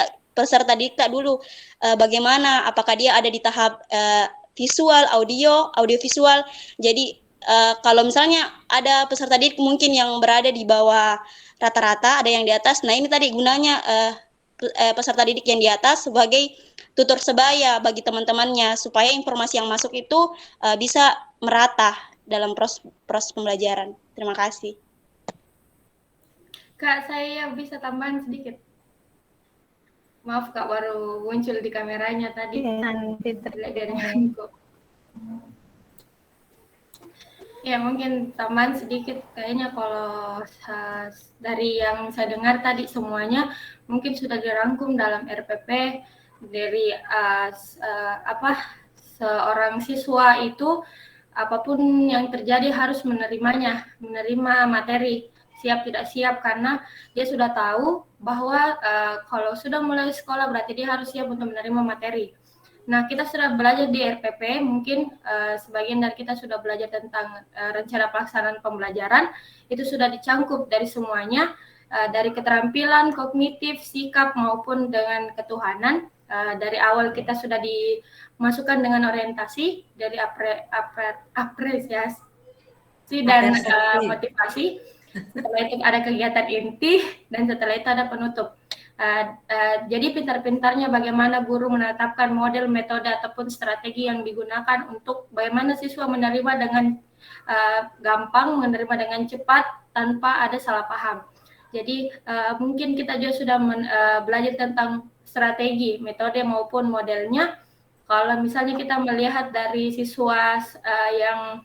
dulu, bagaimana, apakah dia ada di tahap visual, audio visual. Jadi kalau misalnya ada peserta didik mungkin yang berada di bawah rata-rata, ada yang di atas. Nah, ini tadi gunanya peserta didik yang di atas sebagai tutor sebaya bagi teman-temannya, supaya informasi yang masuk itu bisa merata dalam proses pembelajaran. Terima kasih. Kak, saya bisa tambahan sedikit. Maaf Kak, baru muncul di kameranya tadi. Nanti dari kok. Ya, mungkin tambahan sedikit. Kayaknya kalau dari yang saya dengar tadi semuanya mungkin sudah dirangkum dalam RPP dari seorang siswa itu apapun yang terjadi harus menerima materi. siap tidak siap, karena dia sudah tahu bahwa kalau sudah mulai sekolah berarti dia harus siap untuk menerima materi. Nah, kita sudah belajar di RPP, mungkin sebagian dari kita sudah belajar tentang rencana pelaksanaan pembelajaran, itu sudah dicangkup dari semuanya, dari keterampilan, kognitif, sikap, maupun dengan ketuhanan. Dari awal kita sudah dimasukkan dengan orientasi, dari apresiasi dan motivasi. Setelah itu ada kegiatan inti, dan setelah itu ada penutup. Jadi pintar-pintarnya bagaimana guru menetapkan model, metode, ataupun strategi yang digunakan untuk bagaimana siswa menerima dengan gampang, menerima dengan cepat, tanpa ada salah paham. Jadi mungkin kita juga sudah belajar tentang strategi, metode maupun modelnya. Kalau misalnya kita melihat dari siswa yang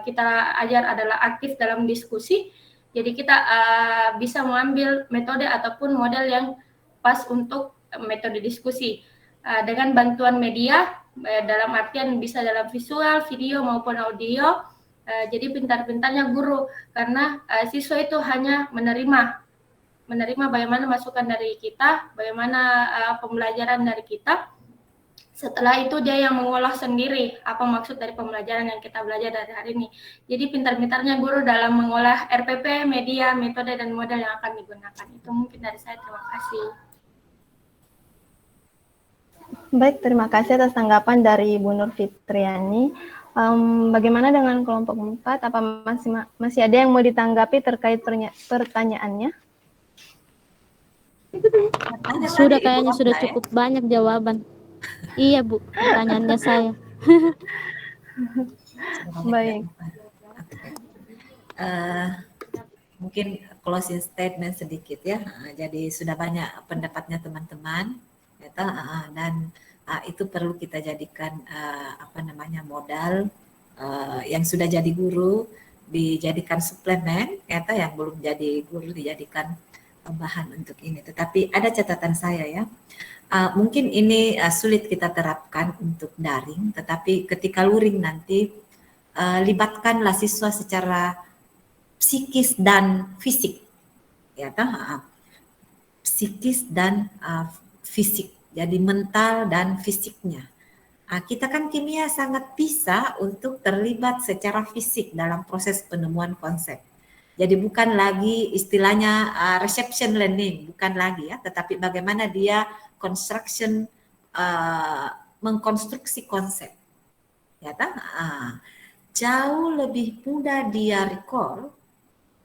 kita ajar adalah aktif dalam diskusi, jadi kita bisa mengambil metode ataupun model yang pas untuk metode diskusi dengan bantuan media, dalam artian bisa dalam visual, video maupun audio. Jadi pintar-pintarnya guru, karena siswa itu hanya menerima bagaimana masukan dari kita, bagaimana pembelajaran dari kita. Setelah itu dia yang mengolah sendiri apa maksud dari pembelajaran yang kita belajar dari hari ini. Jadi pintar-pintarnya guru dalam mengolah RPP, media, metode, dan model yang akan digunakan. Itu mungkin dari saya, terima kasih. Baik, terima kasih atas tanggapan dari Bu Nur Fitriani. Bagaimana dengan kelompok 4? Apa masih ada yang mau ditanggapi terkait pertanyaannya? Sudah, kayaknya sudah cukup banyak jawaban. Iya, Bu, pertanyaannya saya. Baik. Mungkin closing statement sedikit ya. Jadi sudah banyak pendapatnya teman-teman, dan itu perlu kita jadikan modal. Yang sudah jadi guru dijadikan suplemen, yang belum jadi guru dijadikan bahan untuk ini. Tetapi ada catatan saya ya. Mungkin ini sulit kita terapkan untuk daring, tetapi ketika luring nanti libatkanlah siswa secara psikis dan fisik, psikis dan fisik, jadi mental dan fisiknya. Kita kan kimia sangat bisa untuk terlibat secara fisik dalam proses penemuan konsep. Jadi bukan lagi istilahnya reception learning, bukan lagi ya, tetapi bagaimana dia construction, mengkonstruksi konsep. Jauh lebih mudah dia recall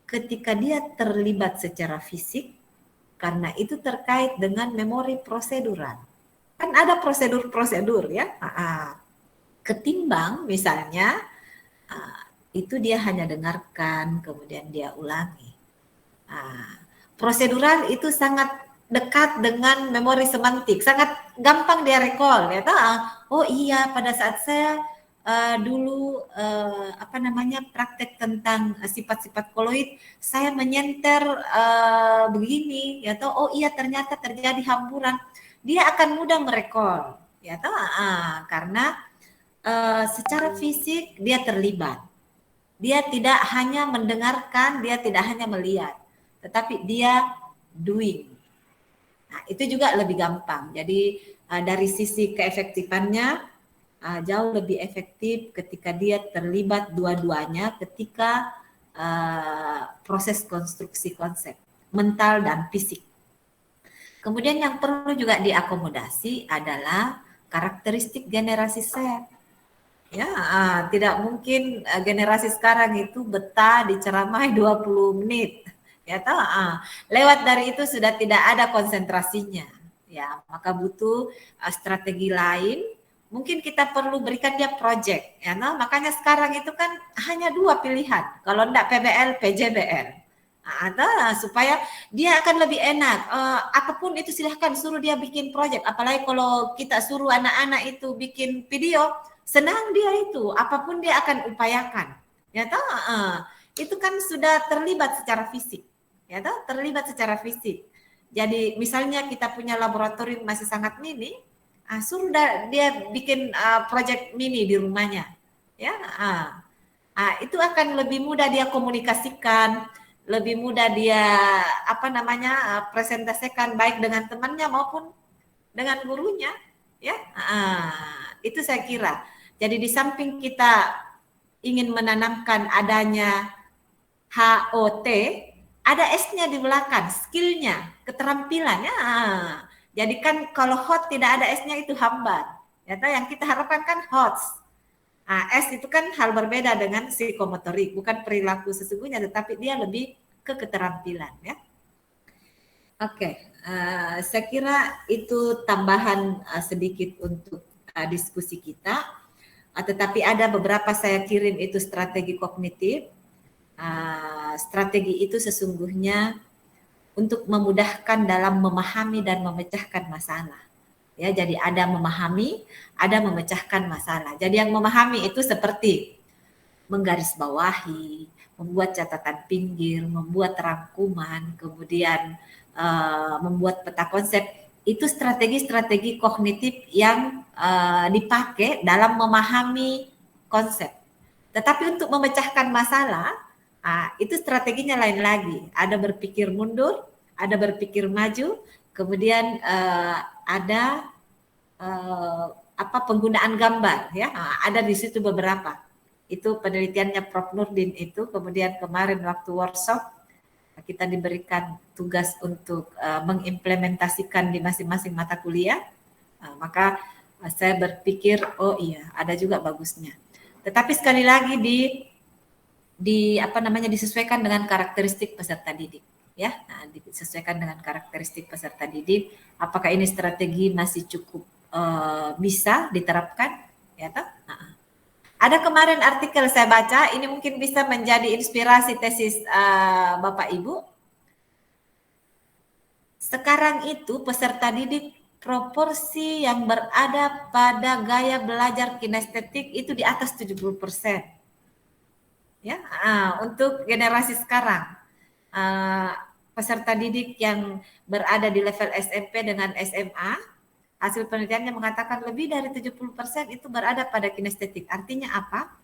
ketika dia terlibat secara fisik, karena itu terkait dengan memori prosedural. Kan ada prosedur-prosedur ya. Ketimbang misalnya itu dia hanya dengarkan, kemudian dia ulangi. Prosedural itu sangat dekat dengan memori semantik, sangat gampang dia recall. Oh iya, pada saat saya dulu praktek tentang sifat-sifat koloid, saya menyenter begini, oh iya ternyata terjadi hamburan. Dia akan mudah merecall, karena secara fisik dia terlibat. Dia tidak hanya mendengarkan, dia tidak hanya melihat, tetapi dia doing. Nah, itu juga lebih gampang. Jadi dari sisi keefektifannya jauh lebih efektif ketika dia terlibat dua-duanya ketika proses konstruksi konsep, mental dan fisik. Kemudian yang perlu juga diakomodasi adalah karakteristik generasi Z. Tidak mungkin generasi sekarang itu betah diceramai 20 menit. Lewat dari itu sudah tidak ada konsentrasinya. Maka butuh strategi lain. Mungkin kita perlu berikan dia project. Makanya sekarang itu kan hanya 2 pilihan. Kalau enggak PBL, PJBL. Supaya dia akan lebih enak. Apapun itu silahkan suruh dia bikin project. Apalagi kalau kita suruh anak-anak itu bikin video, senang dia itu. Apapun dia akan upayakan. Itu kan sudah terlibat secara fisik. Terlibat secara fisik. Jadi misalnya kita punya laboratorium masih sangat mini, suruh dia bikin project mini di rumahnya. Itu akan lebih mudah dia komunikasikan. lebih mudah dia presentasikan baik dengan temannya maupun dengan gurunya, ya. Itu saya kira. Jadi di samping kita ingin menanamkan adanya HOT, ada S-nya di belakang, skillnya, keterampilannya. Jadi kan kalau hot tidak ada S-nya itu hambat. Ya, yang kita harapkan kan hot. S itu kan hal berbeda dengan psikomotorik, bukan perilaku sesungguhnya, tetapi dia lebih ke keterampilan, ya. Oke, saya kira itu tambahan sedikit untuk diskusi kita. Tetapi ada beberapa saya kirim itu strategi kognitif. Strategi itu sesungguhnya untuk memudahkan dalam memahami dan memecahkan masalah. Ya, jadi ada memahami, ada memecahkan masalah. Jadi yang memahami itu seperti menggarisbawahi, membuat catatan pinggir, membuat rangkuman, kemudian membuat peta konsep. Itu strategi-strategi kognitif yang dipakai dalam memahami konsep. Tetapi untuk memecahkan masalah, itu strateginya lain lagi. Ada berpikir mundur, ada berpikir maju, kemudian ada penggunaan gambar, ya. Ada di situ beberapa. Itu penelitiannya Prof. Nurdin itu. Kemudian kemarin waktu workshop kita diberikan tugas untuk mengimplementasikan di masing-masing mata kuliah. Maka saya berpikir, oh iya, ada juga bagusnya. Tetapi sekali lagi disesuaikan dengan karakteristik peserta didik, ya. Disesuaikan dengan karakteristik peserta didik. Apakah ini strategi masih cukup bisa diterapkan, ya toh? Ada kemarin artikel saya baca, ini mungkin bisa menjadi inspirasi tesis Bapak Ibu. Sekarang itu peserta didik proporsi yang berada pada gaya belajar kinestetik itu di atas 70%. Ya, untuk generasi sekarang, peserta didik yang berada di level SMP dengan SMA, hasil penelitiannya mengatakan lebih dari 70% itu berada pada kinestetik. Artinya apa?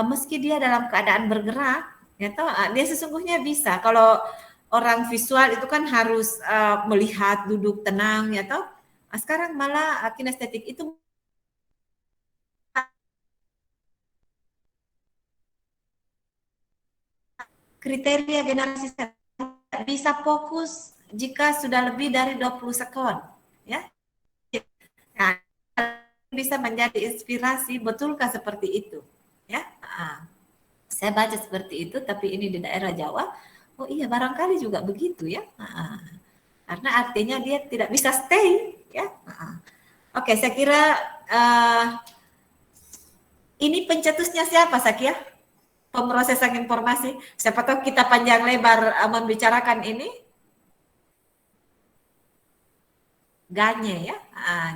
Meski dia dalam keadaan bergerak, ya toh, dia sesungguhnya bisa. Kalau orang visual itu kan harus melihat, duduk tenang, ya toh. Sekarang malah kinestetik itu kriteria generasi bisa fokus jika sudah lebih dari 20 sekon, ya. Nah, bisa menjadi inspirasi, betulkah seperti itu, ya? Saya baca seperti itu, tapi ini di daerah Jawa. Oh iya, barangkali juga begitu, ya. Karena artinya dia tidak bisa stay, ya. Oke, saya kira ini pencetusnya siapa, Sakia? Pemrosesan informasi. Siapa tahu kita panjang lebar membicarakan ini. Ganye, ya.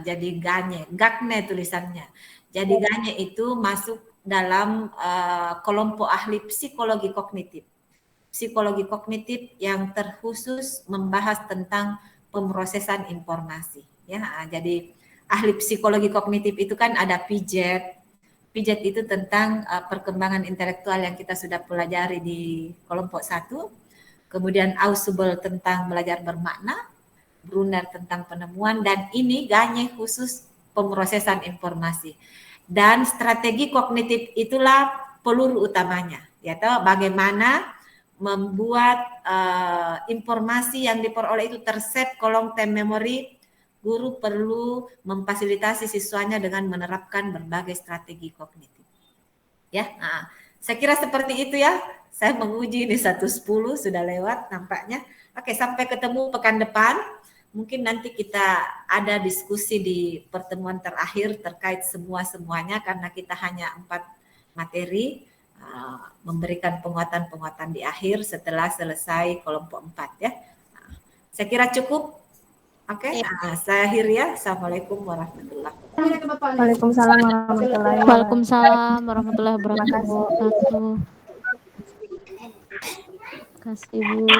Jadi Gagne tulisannya. Jadi Ganye itu masuk dalam kelompok ahli psikologi kognitif. Psikologi kognitif yang terkhusus membahas tentang pemrosesan informasi, ya. Jadi ahli psikologi kognitif itu kan ada Piaget. Piaget itu tentang perkembangan intelektual yang kita sudah pelajari di kelompok 1. Kemudian Ausubel tentang belajar bermakna, Brunner tentang penemuan, dan ini Gagne khusus pemrosesan informasi. Dan strategi kognitif itulah peluru utamanya, yaitu bagaimana membuat informasi yang diperoleh itu tersave kolom time memory. Guru perlu memfasilitasi siswanya dengan menerapkan berbagai strategi kognitif. Ya, saya kira seperti itu, ya. Saya menguji di 110 sudah lewat nampaknya. Oke, sampai ketemu pekan depan. Mungkin nanti kita ada diskusi di pertemuan terakhir terkait semuanya karena kita hanya 4 materi, memberikan penguatan-penguatan di akhir setelah selesai kelompok 4, ya. Saya kira cukup. Oke, saya akhiri, ya. Assalamualaikum warahmatullahi wabarakatuh. Waalaikumsalam warahmatullahi wabarakatuh. Waalaikumsalam warahmatullahi wabarakatuh. Terima kasih, Bu.